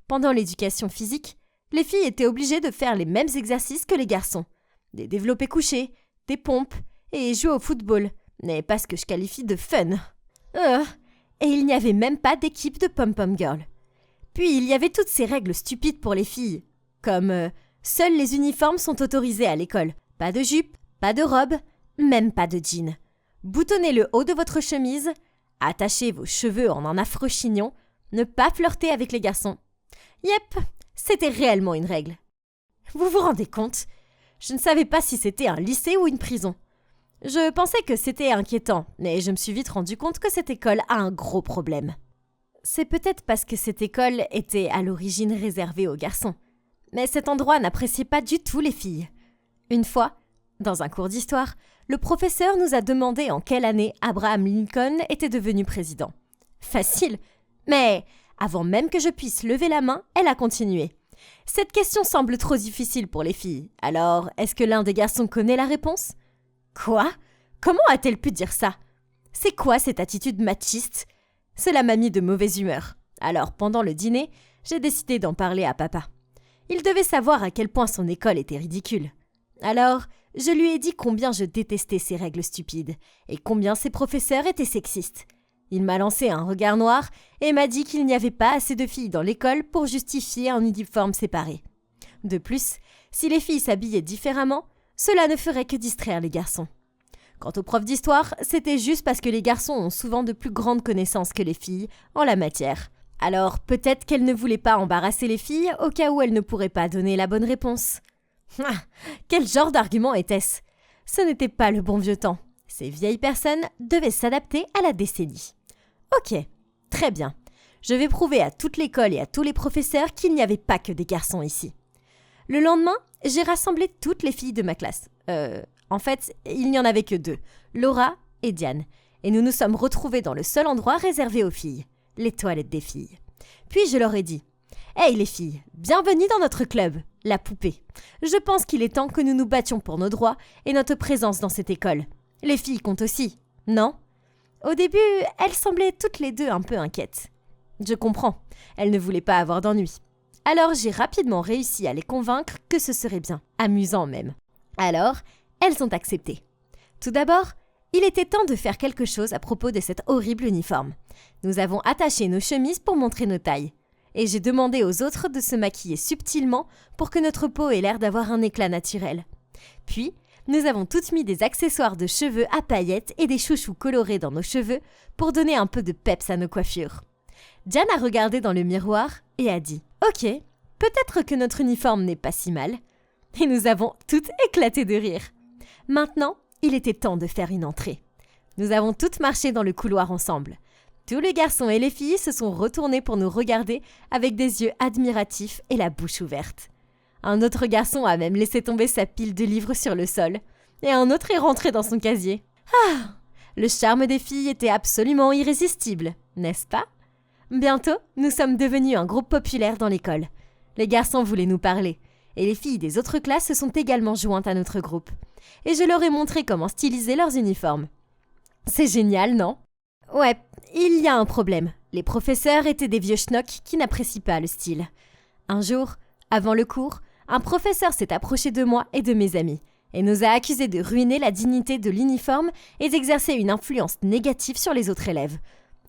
Pendant l'éducation physique, les filles étaient obligées de faire les mêmes exercices que les garçons. Des développés couchés, des pompes et jouer au football. Mais pas ce que je qualifie de fun. Et il n'y avait même pas d'équipe de pom-pom girl. Puis il y avait toutes ces règles stupides pour les filles, comme seuls les uniformes sont autorisés à l'école. Pas de jupe, pas de robe, même pas de jean. Boutonnez le haut de votre chemise, attachez vos cheveux en un affreux chignon, ne pas flirter avec les garçons. Yep, c'était réellement une règle. Vous vous rendez compte ? Je ne savais pas si c'était un lycée ou une prison. Je pensais que c'était inquiétant, mais je me suis vite rendu compte que cette école a un gros problème. C'est peut-être parce que cette école était à l'origine réservée aux garçons. Mais cet endroit n'appréciait pas du tout les filles. Une fois, dans un cours d'histoire, le professeur nous a demandé en quelle année Abraham Lincoln était devenu président. Facile, mais avant même que je puisse lever la main, elle a continué. Cette question semble trop difficile pour les filles. Alors, est-ce que l'un des garçons connaît la réponse ? Quoi ? Comment a-t-elle pu dire ça ? C'est quoi cette attitude machiste ? Cela m'a mis de mauvaise humeur. Alors, pendant le dîner, j'ai décidé d'en parler à papa. Il devait savoir à quel point son école était ridicule. Alors, je lui ai dit combien je détestais ces règles stupides et combien ses professeurs étaient sexistes. Il m'a lancé un regard noir et m'a dit qu'il n'y avait pas assez de filles dans l'école pour justifier un uniforme séparé. De plus, si les filles s'habillaient différemment, cela ne ferait que distraire les garçons. Quant aux profs d'histoire, c'était juste parce que les garçons ont souvent de plus grandes connaissances que les filles en la matière. Alors peut-être qu'elle ne voulait pas embarrasser les filles au cas où elles ne pourraient pas donner la bonne réponse. Ah, quel genre d'argument était-ce ? Ce n'était pas le bon vieux temps. Ces vieilles personnes devaient s'adapter à la décennie. Ok, très bien. Je vais prouver à toute l'école et à tous les professeurs qu'il n'y avait pas que des garçons ici. Le lendemain, j'ai rassemblé toutes les filles de ma classe. En fait, il n'y en avait que 2, Laura et Diane. Et nous nous sommes retrouvés dans le seul endroit réservé aux filles, les toilettes des filles. Puis je leur ai dit « Hey les filles, bienvenue dans notre club, la poupée. Je pense qu'il est temps que nous nous battions pour nos droits et notre présence dans cette école. Les filles comptent aussi, non ?» Au début, elles semblaient toutes les 2 un peu inquiètes. Je comprends, elles ne voulaient pas avoir d'ennui. Alors j'ai rapidement réussi à les convaincre que ce serait bien, amusant même. Alors, elles ont accepté. Tout d'abord, il était temps de faire quelque chose à propos de cet horrible uniforme. Nous avons attaché nos chemises pour montrer nos tailles. Et j'ai demandé aux autres de se maquiller subtilement pour que notre peau ait l'air d'avoir un éclat naturel. Puis, nous avons toutes mis des accessoires de cheveux à paillettes et des chouchous colorés dans nos cheveux pour donner un peu de peps à nos coiffures. Diane a regardé dans le miroir et a dit « Ok, peut-être que notre uniforme n'est pas si mal. » Et nous avons toutes éclaté de rire. Maintenant, il était temps de faire une entrée. Nous avons toutes marché dans le couloir ensemble. Tous les garçons et les filles se sont retournés pour nous regarder avec des yeux admiratifs et la bouche ouverte. Un autre garçon a même laissé tomber sa pile de livres sur le sol, et un autre est rentré dans son casier. Ah ! Le charme des filles était absolument irrésistible, n'est-ce pas ? Bientôt, nous sommes devenus un groupe populaire dans l'école. Les garçons voulaient nous parler, et les filles des autres classes se sont également jointes à notre groupe. Et je leur ai montré comment styliser leurs uniformes. C'est génial, non ? Ouais, il y a un problème. Les professeurs étaient des vieux schnocks qui n'apprécient pas le style. Un jour, avant le cours, un professeur s'est approché de moi et de mes amis et nous a accusés de ruiner la dignité de l'uniforme et d'exercer une influence négative sur les autres élèves.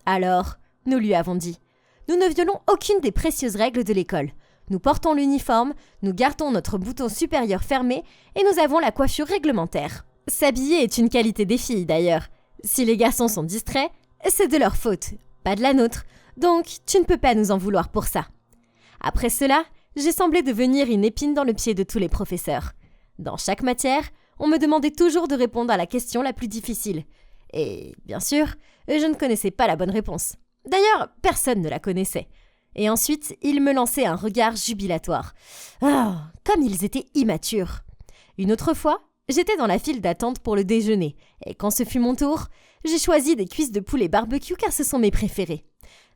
Alors, nous lui avons dit « Nous ne violons aucune des précieuses règles de l'école. Nous portons l'uniforme, nous gardons notre bouton supérieur fermé et nous avons la coiffure réglementaire. S'habiller est une qualité des filles d'ailleurs. Si les garçons sont distraits, c'est de leur faute, pas de la nôtre. Donc, tu ne peux pas nous en vouloir pour ça. » Après cela, j'ai semblé devenir une épine dans le pied de tous les professeurs. Dans chaque matière, on me demandait toujours de répondre à la question la plus difficile. Et, bien sûr, je ne connaissais pas la bonne réponse. D'ailleurs, personne ne la connaissait. Et ensuite, ils me lançaient un regard jubilatoire. Oh, comme ils étaient immatures. Une autre fois, j'étais dans la file d'attente pour le déjeuner. Et quand ce fut mon tour, j'ai choisi des cuisses de poulet barbecue car ce sont mes préférés.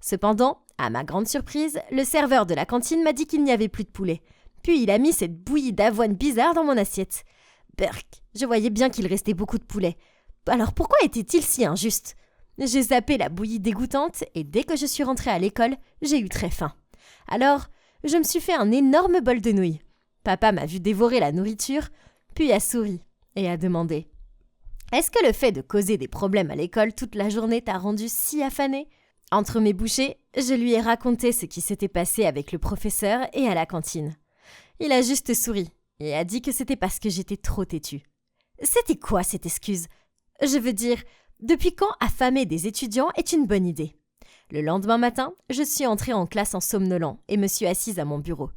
Cependant, à ma grande surprise, le serveur de la cantine m'a dit qu'il n'y avait plus de poulet. Puis il a mis cette bouillie d'avoine bizarre dans mon assiette. Berk, je voyais bien qu'il restait beaucoup de poulet. Alors pourquoi était-il si injuste ? J'ai zappé la bouillie dégoûtante et dès que je suis rentrée à l'école, j'ai eu très faim. Alors, je me suis fait un énorme bol de nouilles. Papa m'a vu dévorer la nourriture, puis a souri et a demandé « Est-ce que le fait de causer des problèmes à l'école toute la journée t'a rendu si affané ?» Entre mes bouchées, je lui ai raconté ce qui s'était passé avec le professeur et à la cantine. Il a juste souri et a dit que c'était parce que j'étais trop têtue. C'était quoi cette excuse ? Je veux dire, depuis quand affamer des étudiants est une bonne idée ? Le lendemain matin, je suis entrée en classe en somnolent et me suis assise à mon bureau.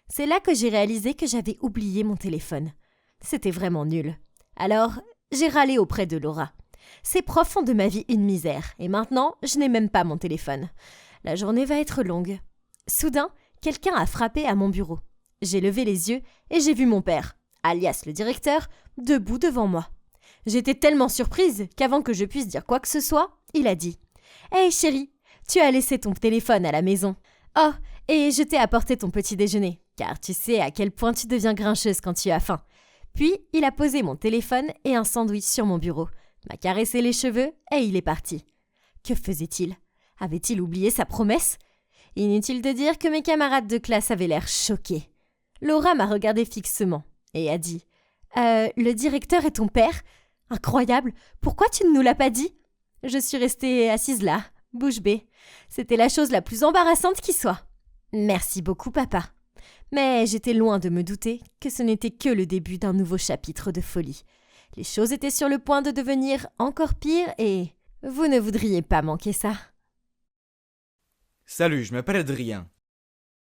C'est là que j'ai réalisé que j'avais oublié mon téléphone. C'était vraiment nul. Alors, j'ai râlé auprès de Laura. Ces profs font de ma vie une misère et maintenant, je n'ai même pas mon téléphone. La journée va être longue. Soudain, quelqu'un a frappé à mon bureau. J'ai levé les yeux et j'ai vu mon père, alias le directeur, debout devant moi. J'étais tellement surprise qu'avant que je puisse dire quoi que ce soit, il a dit « Hey chérie, tu as laissé ton téléphone à la maison. Oh, et je t'ai apporté ton petit déjeuner, car tu sais à quel point tu deviens grincheuse quand tu as faim. » Puis, il a posé mon téléphone et un sandwich sur mon bureau, m'a caressé les cheveux et il est parti. Que faisait-il ? Avait-il oublié sa promesse ? Inutile de dire que mes camarades de classe avaient l'air choqués. Laura m'a regardé fixement et a dit « Le directeur est ton père ? Incroyable, pourquoi tu ne nous l'as pas dit ?» Je suis restée assise là, bouche bée. C'était la chose la plus embarrassante qui soit. Merci beaucoup, papa. Mais j'étais loin de me douter que ce n'était que le début d'un nouveau chapitre de folie. Les choses étaient sur le point de devenir encore pires et vous ne voudriez pas manquer ça. Salut, je m'appelle Adrien.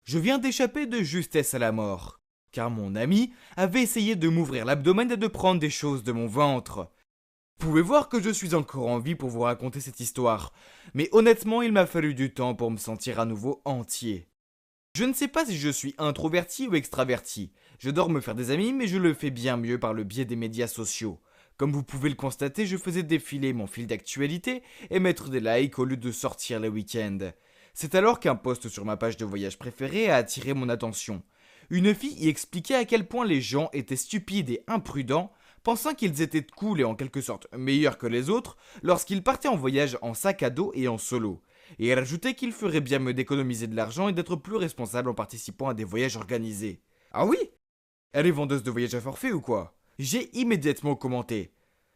Je viens d'échapper de justesse à la mort, car mon ami avait essayé de m'ouvrir l'abdomen et de prendre des choses de mon ventre. Vous pouvez voir que je suis encore en vie pour vous raconter cette histoire, mais honnêtement, il m'a fallu du temps pour me sentir à nouveau entier. Je ne sais pas si je suis introverti ou extraverti. J'adore me faire des amis, mais je le fais bien mieux par le biais des médias sociaux. Comme vous pouvez le constater, je faisais défiler mon fil d'actualité et mettre des likes au lieu de sortir les week-ends. C'est alors qu'un post sur ma page de voyage préférée a attiré mon attention. Une fille y expliquait à quel point les gens étaient stupides et imprudents, pensant qu'ils étaient cool et en quelque sorte meilleurs que les autres lorsqu'ils partaient en voyage en sac à dos et en solo. Et elle ajoutait qu'il ferait bien mieux d'économiser de l'argent et d'être plus responsable en participant à des voyages organisés. Ah oui ? Elle est vendeuse de voyages à forfait ou quoi ? J'ai immédiatement commenté.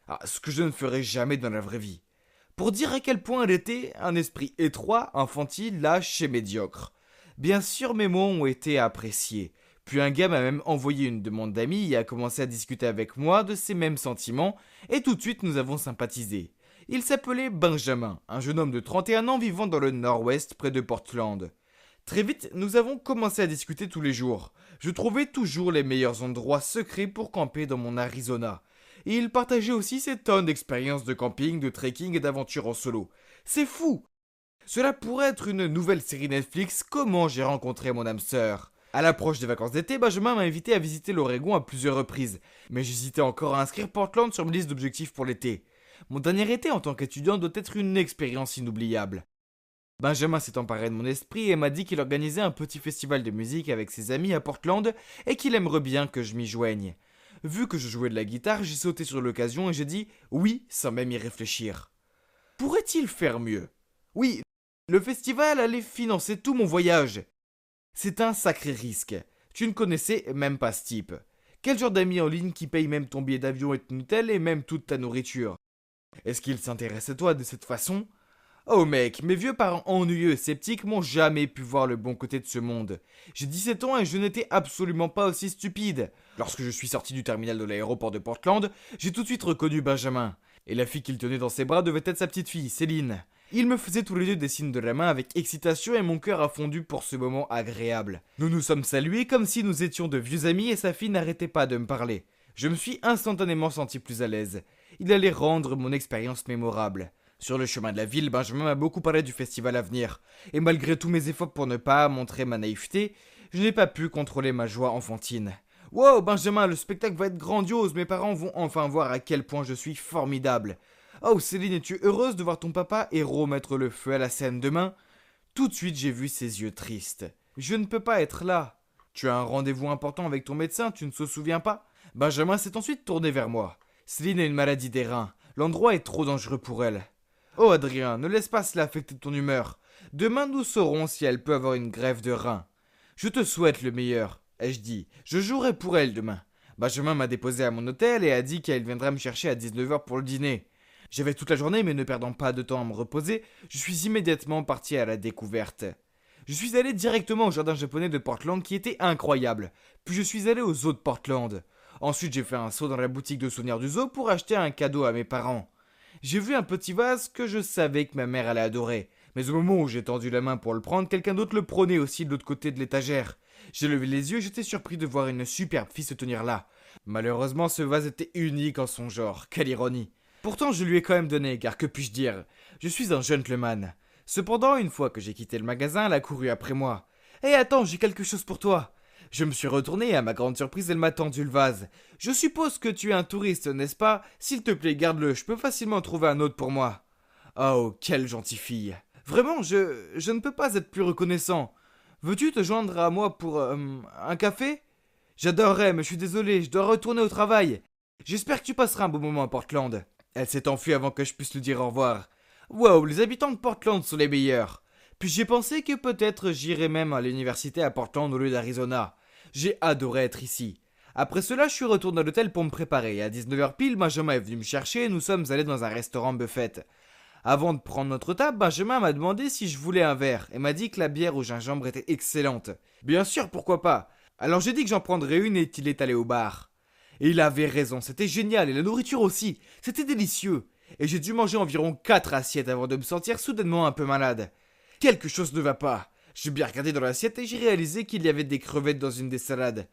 Ah, ce que je ne ferais jamais dans la vraie vie. Pour dire à quel point elle était un esprit étroit, infantile, lâche et médiocre. Bien sûr, mes mots ont été appréciés. Puis un gars m'a même envoyé une demande d'amis et a commencé à discuter avec moi de ces mêmes sentiments, et tout de suite nous avons sympathisé. Il s'appelait Benjamin, un jeune homme de 31 ans vivant dans le nord-ouest près de Portland. Très vite, nous avons commencé à discuter tous les jours. Je trouvais toujours les meilleurs endroits secrets pour camper dans mon Arizona. Et il partageait aussi ses tonnes d'expériences de camping, de trekking et d'aventures en solo. C'est fou! Cela pourrait être une nouvelle série Netflix, Comment j'ai rencontré mon âme sœur. À l'approche des vacances d'été, Benjamin m'a invité à visiter l'Oregon à plusieurs reprises. Mais j'hésitais encore à inscrire Portland sur ma liste d'objectifs pour l'été. Mon dernier été en tant qu'étudiant doit être une expérience inoubliable. Benjamin s'est emparé de mon esprit et m'a dit qu'il organisait un petit festival de musique avec ses amis à Portland et qu'il aimerait bien que je m'y joigne. Vu que je jouais de la guitare, j'ai sauté sur l'occasion et j'ai dit oui sans même y réfléchir. Pourrait-il faire mieux ? Oui, le festival allait financer tout mon voyage. C'est un sacré risque. Tu ne connaissais même pas ce type. Quel genre d'ami en ligne qui paye même ton billet d'avion et ton hôtel et même toute ta nourriture ? Est-ce qu'il s'intéresse à toi de cette façon ? Oh mec, mes vieux parents ennuyeux et sceptiques m'ont jamais pu voir le bon côté de ce monde. J'ai 17 ans et je n'étais absolument pas aussi stupide. Lorsque je suis sorti du terminal de l'aéroport de Portland, j'ai tout de suite reconnu Benjamin. Et la fille qu'il tenait dans ses bras devait être sa petite fille, Céline. Ils me faisaient tous les deux des signes de la main avec excitation et mon cœur a fondu pour ce moment agréable. Nous nous sommes salués comme si nous étions de vieux amis et sa fille n'arrêtait pas de me parler. Je me suis instantanément senti plus à l'aise. Il allait rendre mon expérience mémorable. Sur le chemin de la ville, Benjamin m'a beaucoup parlé du festival à venir. Et malgré tous mes efforts pour ne pas montrer ma naïveté, je n'ai pas pu contrôler ma joie enfantine. Wow, Benjamin, le spectacle va être grandiose, mes parents vont enfin voir à quel point je suis formidable. Oh Céline, es-tu heureuse de voir ton papa héros mettre le feu à la scène demain ? Tout de suite j'ai vu ses yeux tristes. Je ne peux pas être là. Tu as un rendez-vous important avec ton médecin, tu ne te souviens pas ? Benjamin s'est ensuite tourné vers moi. Céline a une maladie des reins. L'endroit est trop dangereux pour elle. Oh Adrien, ne laisse pas cela affecter ton humeur. Demain nous saurons si elle peut avoir une greffe de rein. Je te souhaite le meilleur, ai-je dit. Je jouerai pour elle demain. Benjamin m'a déposé à mon hôtel et a dit qu'elle viendra me chercher à 19h pour le dîner. J'avais toute la journée mais ne perdant pas de temps à me reposer, je suis immédiatement parti à la découverte. Je suis allé directement au jardin japonais de Portland qui était incroyable. Puis je suis allé au zoo de Portland. Ensuite j'ai fait un saut dans la boutique de souvenirs du zoo pour acheter un cadeau à mes parents. J'ai vu un petit vase que je savais que ma mère allait adorer. Mais au moment où j'ai tendu la main pour le prendre, quelqu'un d'autre le prenait aussi de l'autre côté de l'étagère. J'ai levé les yeux et j'étais surpris de voir une superbe fille se tenir là. Malheureusement, ce vase était unique en son genre. Quelle ironie. Pourtant, je lui ai quand même donné, car que puis-je dire? Je suis un gentleman. Cependant, une fois que j'ai quitté le magasin, elle a couru après moi. « Hé, attends, j'ai quelque chose pour toi !» Je me suis retourné et à ma grande surprise, elle m'a tendu le vase. « Je suppose que tu es un touriste, n'est-ce pas? S'il te plaît, garde-le, je peux facilement trouver un autre pour moi. » Oh, quelle gentille fille. Vraiment, je ne peux pas être plus reconnaissant. Veux-tu te joindre à moi pour un café? J'adorerais, mais je suis désolé, je dois retourner au travail. J'espère que tu passeras un bon moment à Portland. Elle s'est enfuie avant que je puisse lui dire au revoir. Wow, les habitants de Portland sont les meilleurs. Puis j'ai pensé que peut-être j'irais même à l'université à Portland au lieu d'Arizona. J'ai adoré être ici. Après cela, je suis retourné à l'hôtel pour me préparer. À 19h pile, Benjamin est venu me chercher et nous sommes allés dans un restaurant buffet. Avant de prendre notre table, Benjamin m'a demandé si je voulais un verre et m'a dit que la bière au gingembre était excellente. Bien sûr, pourquoi pas. Alors j'ai dit que j'en prendrais une et qu'il est allé au bar. Et il avait raison, c'était génial et la nourriture aussi, c'était délicieux. Et j'ai dû manger environ 4 assiettes avant de me sentir soudainement un peu malade. Quelque chose ne va pas. J'ai bien regardé dans l'assiette et j'ai réalisé qu'il y avait des crevettes dans une des salades.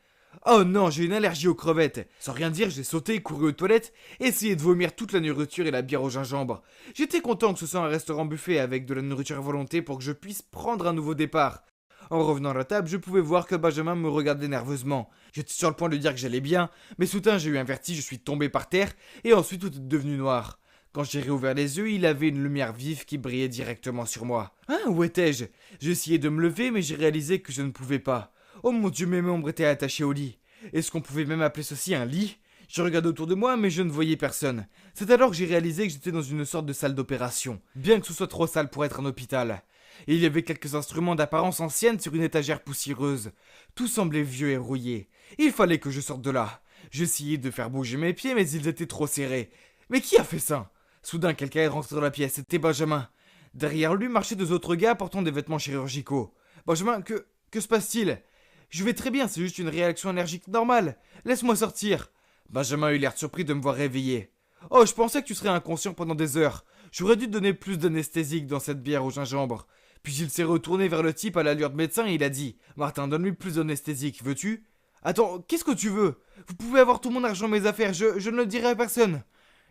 Oh non, j'ai une allergie aux crevettes. Sans rien dire, j'ai sauté, couru aux toilettes, et essayé de vomir toute la nourriture et la bière au gingembre. J'étais content que ce soit un restaurant buffet avec de la nourriture à volonté pour que je puisse prendre un nouveau départ. En revenant à la table, je pouvais voir que Benjamin me regardait nerveusement. J'étais sur le point de lui dire que j'allais bien, mais soudain j'ai eu un vertige, je suis tombé par terre, et ensuite tout est devenu noir. Quand j'ai réouvert les yeux, il avait une lumière vive qui brillait directement sur moi. Hein, où étais-je? J'ai essayé de me lever, mais j'ai réalisé que je ne pouvais pas. Oh mon Dieu, mes membres étaient attachés au lit. Est-ce qu'on pouvait même appeler ceci un lit? Je regardais autour de moi, mais je ne voyais personne. C'est alors que j'ai réalisé que j'étais dans une sorte de salle d'opération, bien que ce soit trop sale pour être un hôpital. Et il y avait quelques instruments d'apparence ancienne sur une étagère poussiéreuse. Tout semblait vieux et rouillé. Il fallait que je sorte de là. J'essayais de faire bouger mes pieds, mais ils étaient trop serrés. Mais qui a fait ça? Soudain, quelqu'un est rentré dans la pièce, c'était Benjamin. Derrière lui marchaient 2 autres gars portant des vêtements chirurgicaux. Benjamin, que se passe-t-il? Je vais très bien, c'est juste une réaction allergique normale. Laisse-moi sortir. Benjamin eut l'air surpris de me voir réveillé. Oh, je pensais que tu serais inconscient pendant des heures. J'aurais dû te donner plus d'anesthésique dans cette bière au gingembre. Puis il s'est retourné vers le type à l'allure de médecin et il a dit « Martin, donne-lui plus d'anesthésique, veux-tu » Attends, qu'est-ce que tu veux? Vous pouvez avoir tout mon argent, mes affaires, je ne le dirai à personne.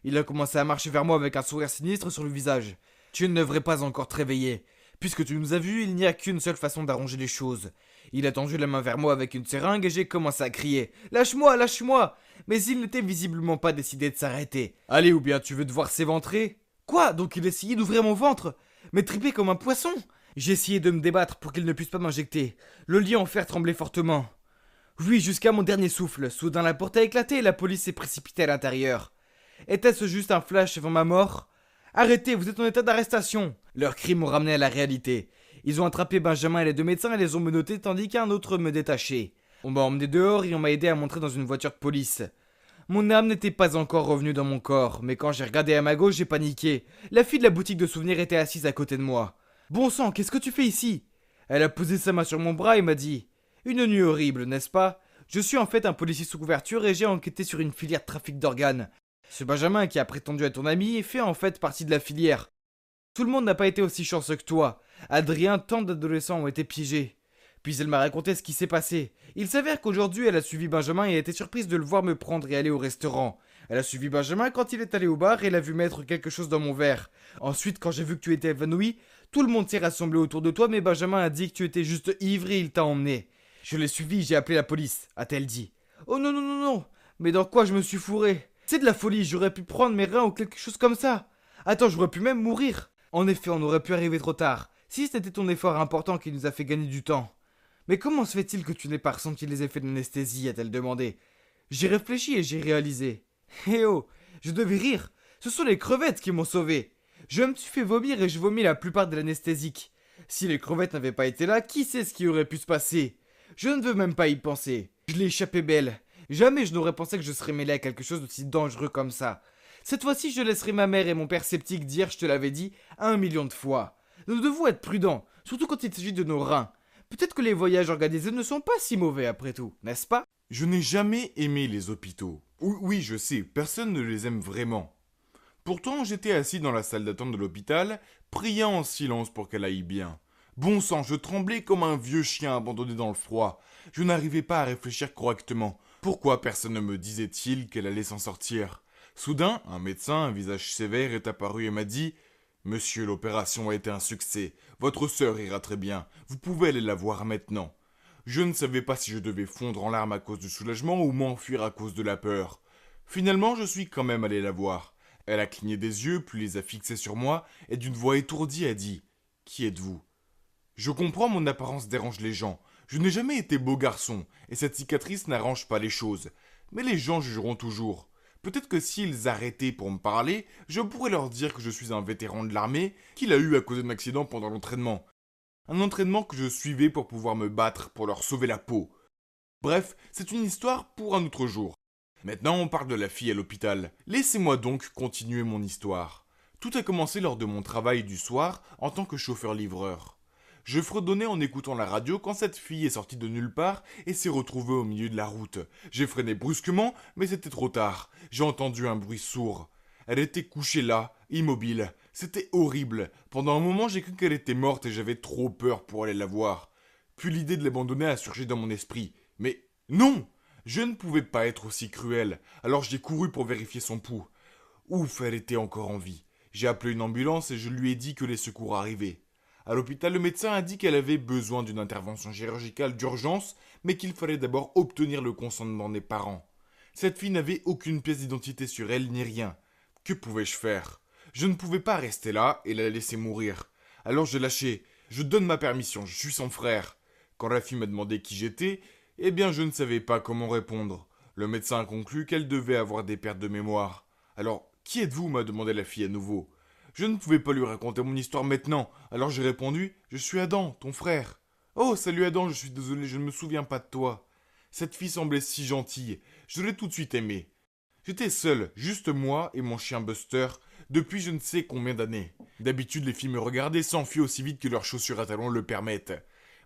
Il a commencé à marcher vers moi avec un sourire sinistre sur le visage. Tu ne devrais pas encore te réveiller. Puisque tu nous as vus, il n'y a qu'une seule façon d'arranger les choses. Il a tendu la main vers moi avec une seringue et j'ai commencé à crier « Lâche-moi, lâche-moi » Mais il n'était visiblement pas décidé de s'arrêter. « Allez, ou bien tu veux devoir s'éventrer » Quoi? Donc il essayait d'ouvrir mon ventre? M'étriper comme un poisson? J'ai essayé de me débattre pour qu'il ne puisse pas m'injecter. Le lit en fer tremblait fortement. Oui, jusqu'à mon dernier souffle. Soudain la porte a éclaté et la police s'est précipitée à l'intérieur. Était-ce juste un flash avant ma mort? Arrêtez, vous êtes en état d'arrestation. Leurs cris m'ont ramené à la réalité. Ils ont attrapé Benjamin et les 2 médecins et les ont menottés tandis qu'un autre me détachait. On m'a emmené dehors et on m'a aidé à monter dans une voiture de police. Mon âme n'était pas encore revenue dans mon corps, mais quand j'ai regardé à ma gauche, j'ai paniqué. La fille de la boutique de souvenirs était assise à côté de moi. Bon sang, qu'est-ce que tu fais ici? Elle a posé sa main sur mon bras et m'a dit « Une nuit horrible, n'est-ce pas? Je suis en fait un policier sous couverture et j'ai enquêté sur une filière de trafic d'organes. Ce Benjamin qui a prétendu être ton ami fait en fait partie de la filière. Tout le monde n'a pas été aussi chanceux que toi. Adrien, tant d'adolescents ont été piégés. » Puis elle m'a raconté ce qui s'est passé. Il s'avère qu'aujourd'hui elle a suivi Benjamin et a été surprise de le voir me prendre et aller au restaurant. Elle a suivi Benjamin quand il est allé au bar et l'a vu mettre quelque chose dans mon verre. Ensuite, quand j'ai vu que tu étais évanoui, tout le monde s'est rassemblé autour de toi, mais Benjamin a dit que tu étais juste ivre et il t'a emmené. Je l'ai suivi, j'ai appelé la police, a-t-elle dit. Oh non, non, non, non. Mais dans quoi je me suis fourré? C'est de la folie, j'aurais pu prendre mes reins ou quelque chose comme ça. Attends, j'aurais pu même mourir. En effet, on aurait pu arriver trop tard. Si c'était ton effort important qui nous a fait gagner du temps. Mais comment se fait-il que tu n'aies pas ressenti les effets d'anesthésie, a-t-elle demandé. J'ai réfléchi et j'ai réalisé. Eh oh, je devais rire. Ce sont les crevettes qui m'ont sauvé. Je me suis fait vomir et je vomis la plupart de l'anesthésique. Si les crevettes n'avaient pas été là, qui sait ce qui aurait pu se passer? Je ne veux même pas y penser. Je l'ai échappé belle. Jamais je n'aurais pensé que je serais mêlé à quelque chose d'aussi dangereux comme ça. Cette fois-ci, je laisserai ma mère et mon père sceptique dire je te l'avais dit 1 million de fois. Nous devons être prudents, surtout quand il s'agit de nos reins. Peut-être que les voyages organisés ne sont pas si mauvais après tout, n'est-ce pas? Je n'ai jamais aimé les hôpitaux. Oui, je sais, personne ne les aime vraiment. Pourtant, j'étais assis dans la salle d'attente de l'hôpital, priant en silence pour qu'elle aille bien. Bon sang, je tremblais comme un vieux chien abandonné dans le froid. Je n'arrivais pas à réfléchir correctement. Pourquoi personne ne me disait-il qu'elle allait s'en sortir? Soudain, un médecin, un visage sévère, est apparu et m'a dit « Monsieur, l'opération a été un succès. Votre sœur ira très bien. Vous pouvez aller la voir maintenant. » Je ne savais pas si je devais fondre en larmes à cause du soulagement ou m'enfuir à cause de la peur. Finalement, je suis quand même allé la voir. Elle a cligné des yeux, puis les a fixés sur moi, et d'une voix étourdie a dit « Qui êtes-vous » Je comprends mon apparence dérange les gens. Je n'ai jamais été beau garçon, et cette cicatrice n'arrange pas les choses. Mais les gens jugeront toujours. Peut-être que s'ils arrêtaient pour me parler, je pourrais leur dire que je suis un vétéran de l'armée, qu'il a eu à cause d'un accident pendant l'entraînement. Un entraînement que je suivais pour pouvoir me battre, pour leur sauver la peau. Bref, c'est une histoire pour un autre jour. Maintenant, on parle de la fille à l'hôpital. Laissez-moi donc continuer mon histoire. Tout a commencé lors de mon travail du soir en tant que chauffeur-livreur. Je fredonnais en écoutant la radio quand cette fille est sortie de nulle part et s'est retrouvée au milieu de la route. J'ai freiné brusquement, mais c'était trop tard. J'ai entendu un bruit sourd. Elle était couchée là, immobile. C'était horrible. Pendant un moment, j'ai cru qu'elle était morte et j'avais trop peur pour aller la voir. Puis l'idée de l'abandonner a surgi dans mon esprit. Mais non! Je ne pouvais pas être aussi cruel. Alors j'ai couru pour vérifier son pouls. Ouf, elle était encore en vie. J'ai appelé une ambulance et je lui ai dit que les secours arrivaient. À l'hôpital, le médecin a dit qu'elle avait besoin d'une intervention chirurgicale d'urgence, mais qu'il fallait d'abord obtenir le consentement des parents. Cette fille n'avait aucune pièce d'identité sur elle ni rien. Que pouvais-je faire? Je ne pouvais pas rester là et la laisser mourir. Alors j'ai lâché. Je donne ma permission, je suis son frère. Quand la fille m'a demandé qui j'étais, eh bien je ne savais pas comment répondre. Le médecin a conclu qu'elle devait avoir des pertes de mémoire. Alors, qui êtes-vous? M'a demandé la fille à nouveau. Je ne pouvais pas lui raconter mon histoire maintenant, alors j'ai répondu « Je suis Adam, ton frère. »« Oh, salut Adam, je suis désolé, je ne me souviens pas de toi. » Cette fille semblait si gentille, je l'ai tout de suite aimée. J'étais seul, juste moi et mon chien Buster, depuis je ne sais combien d'années. D'habitude, les filles me regardaient s'enfuient aussi vite que leurs chaussures à talons le permettent.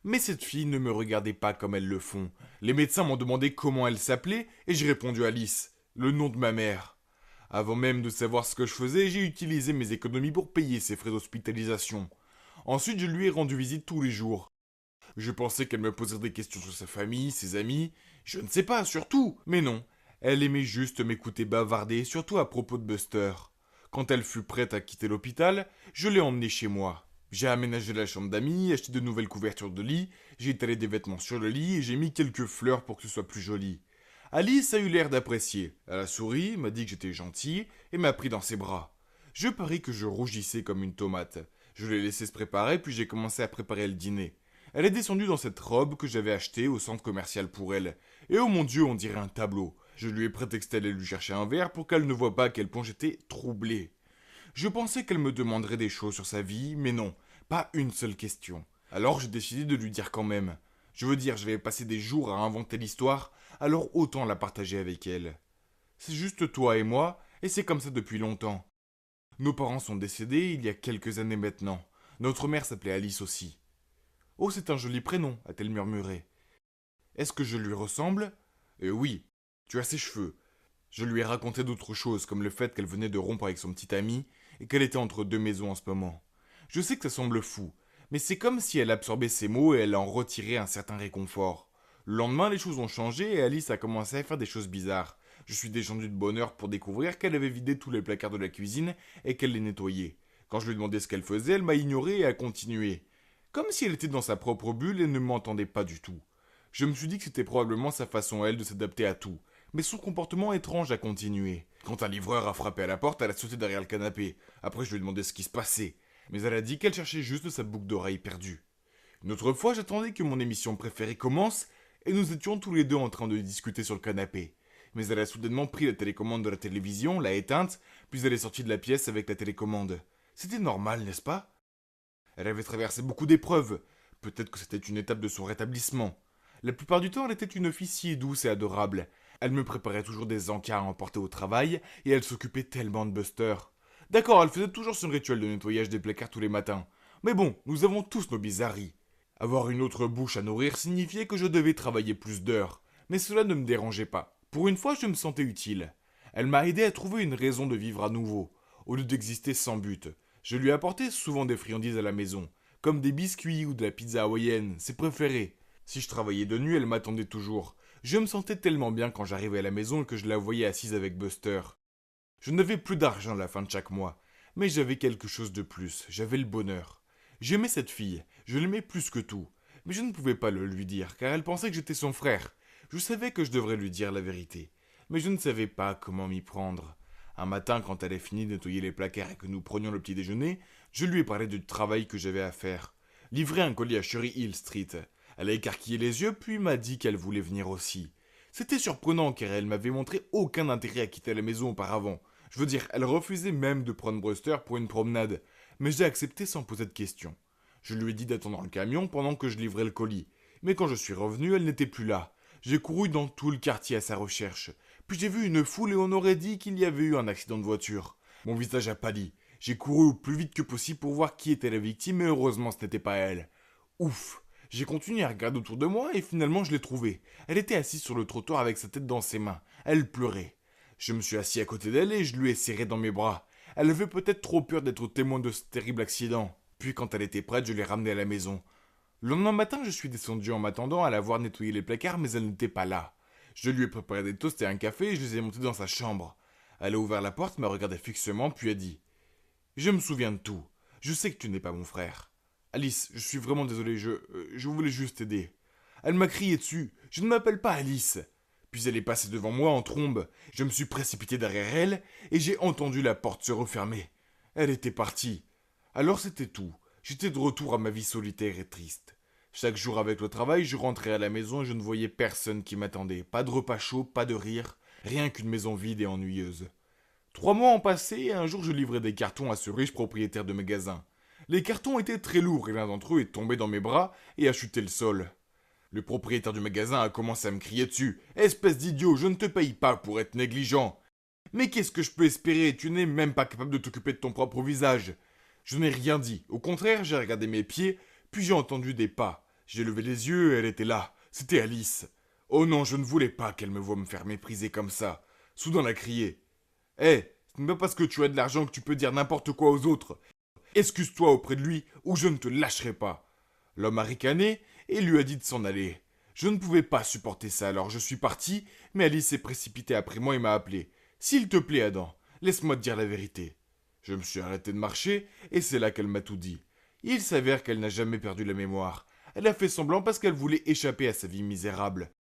Mais cette fille ne me regardait pas comme elles le font. Les médecins m'ont demandé comment elle s'appelait et j'ai répondu Alice, le nom de ma mère. Avant même de savoir ce que je faisais, j'ai utilisé mes économies pour payer ses frais d'hospitalisation. Ensuite, je lui ai rendu visite tous les jours. Je pensais qu'elle me poserait des questions sur sa famille, ses amis, je ne sais pas, surtout. Mais non, elle aimait juste m'écouter bavarder, surtout à propos de Buster. Quand elle fut prête à quitter l'hôpital, je l'ai emmenée chez moi. J'ai aménagé la chambre d'amis, acheté de nouvelles couvertures de lit, j'ai étalé des vêtements sur le lit et j'ai mis quelques fleurs pour que ce soit plus joli. Alice a eu l'air d'apprécier. Elle a souri, m'a dit que j'étais gentil et m'a pris dans ses bras. Je parie que je rougissais comme une tomate. Je l'ai laissé se préparer puis j'ai commencé à préparer le dîner. Elle est descendue dans cette robe que j'avais achetée au centre commercial pour elle. Et oh mon Dieu, on dirait un tableau. Je lui ai prétexté d'aller lui chercher un verre pour qu'elle ne voie pas à quel point j'étais troublé. Je pensais qu'elle me demanderait des choses sur sa vie, mais non, pas une seule question. Alors j'ai décidé de lui dire quand même. Je veux dire, j'avais passé des jours à inventer l'histoire, alors autant la partager avec elle. C'est juste toi et moi, et c'est comme ça depuis longtemps. Nos parents sont décédés il y a quelques années maintenant. Notre mère s'appelait Alice aussi. Oh, c'est un joli prénom, a-t-elle murmuré. Est-ce que je lui ressemble? Oui, tu as ses cheveux. Je lui ai raconté d'autres choses, comme le fait qu'elle venait de rompre avec son petit ami, et qu'elle était entre deux maisons en ce moment. Je sais que ça semble fou, mais c'est comme si elle absorbait ces mots et elle en retirait un certain réconfort. Le lendemain, les choses ont changé et Alice a commencé à faire des choses bizarres. Je suis descendu de bonne heure pour découvrir qu'elle avait vidé tous les placards de la cuisine et qu'elle les nettoyait. Quand je lui ai demandé ce qu'elle faisait, elle m'a ignoré et a continué. Comme si elle était dans sa propre bulle et ne m'entendait pas du tout. Je me suis dit que c'était probablement sa façon à elle de s'adapter à tout. Mais son comportement étrange a continué. Quand un livreur a frappé à la porte, elle a sauté derrière le canapé. Après, je lui ai demandé ce qui se passait. Mais elle a dit qu'elle cherchait juste sa boucle d'oreille perdue. Une autre fois, j'attendais que mon émission préférée commence et nous étions tous les deux en train de discuter sur le canapé. Mais elle a soudainement pris la télécommande de la télévision, l'a éteinte, puis elle est sortie de la pièce avec la télécommande. C'était normal, n'est-ce pas? Elle avait traversé beaucoup d'épreuves. Peut-être que c'était une étape de son rétablissement. La plupart du temps, elle était une fille si douce et adorable. Elle me préparait toujours des encas à emporter au travail et elle s'occupait tellement de Buster. D'accord, elle faisait toujours son rituel de nettoyage des placards tous les matins. Mais bon, nous avons tous nos bizarreries. Avoir une autre bouche à nourrir signifiait que je devais travailler plus d'heures. Mais cela ne me dérangeait pas. Pour une fois, je me sentais utile. Elle m'a aidé à trouver une raison de vivre à nouveau, au lieu d'exister sans but. Je lui apportais souvent des friandises à la maison, comme des biscuits ou de la pizza hawaïenne, ses préférés. Si je travaillais de nuit, elle m'attendait toujours. Je me sentais tellement bien quand j'arrivais à la maison et que je la voyais assise avec Buster. Je n'avais plus d'argent à la fin de chaque mois, mais j'avais quelque chose de plus, j'avais le bonheur. J'aimais cette fille, je l'aimais plus que tout, mais je ne pouvais pas le lui dire, car elle pensait que j'étais son frère. Je savais que je devrais lui dire la vérité, mais je ne savais pas comment m'y prendre. Un matin, quand elle a fini de nettoyer les placards et que nous prenions le petit déjeuner, je lui ai parlé du travail que j'avais à faire. Livrer un colis à Cherry Hill Street. Elle a écarquillé les yeux, puis m'a dit qu'elle voulait venir aussi. C'était surprenant, car elle m'avait montré aucun intérêt à quitter la maison auparavant. Je veux dire, elle refusait même de prendre Buster pour une promenade, mais j'ai accepté sans poser de questions. Je lui ai dit d'attendre le camion pendant que je livrais le colis, mais quand je suis revenu, elle n'était plus là. J'ai couru dans tout le quartier à sa recherche, puis j'ai vu une foule et on aurait dit qu'il y avait eu un accident de voiture. Mon visage a pâli. J'ai couru au plus vite que possible pour voir qui était la victime, et heureusement ce n'était pas elle. Ouf! J'ai continué à regarder autour de moi et finalement je l'ai trouvée. Elle était assise sur le trottoir avec sa tête dans ses mains. Elle pleurait. Je me suis assis à côté d'elle et je lui ai serré dans mes bras. Elle avait peut-être trop peur d'être témoin de ce terrible accident. Puis quand elle était prête, je l'ai ramenée à la maison. Le lendemain matin, je suis descendu en m'attendant à la voir nettoyer les placards, mais elle n'était pas là. Je lui ai préparé des toasts et un café et je les ai montés dans sa chambre. Elle a ouvert la porte, m'a regardé fixement, puis a dit « Je me souviens de tout. Je sais que tu n'es pas mon frère. Alice, je suis vraiment désolé, je voulais juste t'aider. » Elle m'a crié dessus. « Je ne m'appelle pas Alice. » Puis elle est passée devant moi en trombe. Je me suis précipité derrière elle et j'ai entendu la porte se refermer. Elle était partie. Alors c'était tout. J'étais de retour à ma vie solitaire et triste. Chaque jour avec le travail, je rentrais à la maison et je ne voyais personne qui m'attendait. Pas de repas chaud, pas de rire, rien qu'une maison vide et ennuyeuse. 3 mois ont passé et un jour je livrais des cartons à ce riche propriétaire de magasin. Les cartons étaient très lourds et l'un d'entre eux est tombé dans mes bras et a chuté le sol. Le propriétaire du magasin a commencé à me crier dessus. « Espèce d'idiot, je ne te paye pas pour être négligent. » Mais qu'est-ce que je peux espérer? Tu n'es même pas capable de t'occuper de ton propre visage. Je n'ai rien dit. Au contraire, j'ai regardé mes pieds, puis j'ai entendu des pas. J'ai levé les yeux et elle était là. C'était Alice. Oh non, je ne voulais pas qu'elle me voie me faire mépriser comme ça. Soudain, elle a crié. « Hé, ce n'est pas parce que tu as de l'argent que tu peux dire n'importe quoi aux autres. Excuse-toi auprès de lui ou je ne te lâcherai pas. » L'homme a ricané et lui a dit de s'en aller. Je ne pouvais pas supporter ça, alors je suis parti, mais Alice s'est précipitée après moi et m'a appelé. « S'il te plaît, Adam, laisse-moi te dire la vérité. » Je me suis arrêté de marcher et c'est là qu'elle m'a tout dit. Il s'avère qu'elle n'a jamais perdu la mémoire. Elle a fait semblant parce qu'elle voulait échapper à sa vie misérable.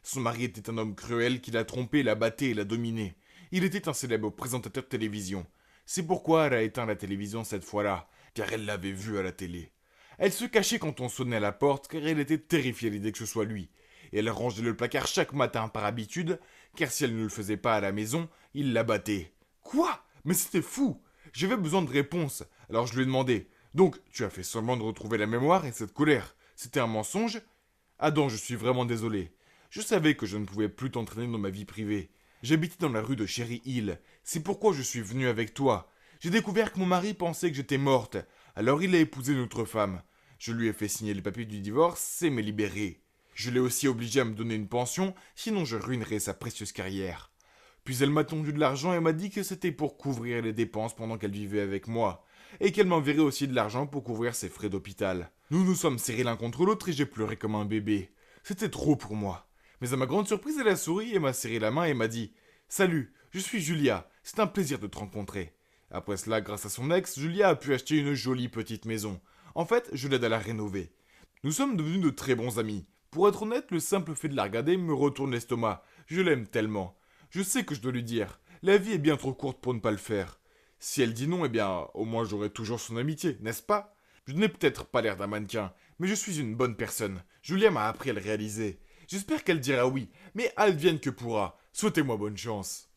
Son mari était un homme cruel qui l'a trompée, l'a battée et l'a dominée. Il était un célèbre présentateur de télévision. C'est pourquoi elle a éteint la télévision cette fois-là, car elle l'avait vu à la télé. Elle se cachait quand on sonnait à la porte, car elle était terrifiée à l'idée que ce soit lui. Et elle rangeait le placard chaque matin par habitude, car si elle ne le faisait pas à la maison, il la battait. Quoi? Mais c'était fou! J'avais besoin de réponses, alors je lui ai demandé. Donc, tu as fait semblant de retrouver la mémoire et cette colère. C'était un mensonge? Adam, je suis vraiment désolé. Je savais que je ne pouvais plus t'entraîner dans ma vie privée. J'habitais dans la rue de Cherry Hill. C'est pourquoi je suis venu avec toi. J'ai découvert que mon mari pensait que j'étais morte. Alors il a épousé une autre femme. Je lui ai fait signer les papiers du divorce et m'ai libéré. Je l'ai aussi obligé à me donner une pension, sinon je ruinerais sa précieuse carrière. Puis elle m'a tendu de l'argent et m'a dit que c'était pour couvrir les dépenses pendant qu'elle vivait avec moi, et qu'elle m'enverrait aussi de l'argent pour couvrir ses frais d'hôpital. Nous nous sommes serrés l'un contre l'autre et j'ai pleuré comme un bébé. C'était trop pour moi. Mais à ma grande surprise, elle a souri et m'a serré la main et m'a dit « Salut, je suis Julia, c'est un plaisir de te rencontrer. » Après cela, grâce à son ex, Julia a pu acheter une jolie petite maison. En fait, je l'aide à la rénover. Nous sommes devenus de très bons amis. Pour être honnête, le simple fait de la regarder me retourne l'estomac. Je l'aime tellement. Je sais que je dois lui dire. La vie est bien trop courte pour ne pas le faire. Si elle dit non, eh bien, au moins j'aurai toujours son amitié, n'est-ce pas? Je n'ai peut-être pas l'air d'un mannequin, mais je suis une bonne personne. Julia m'a appris à le réaliser. J'espère qu'elle dira oui, mais advienne que pourra. Souhaitez-moi bonne chance.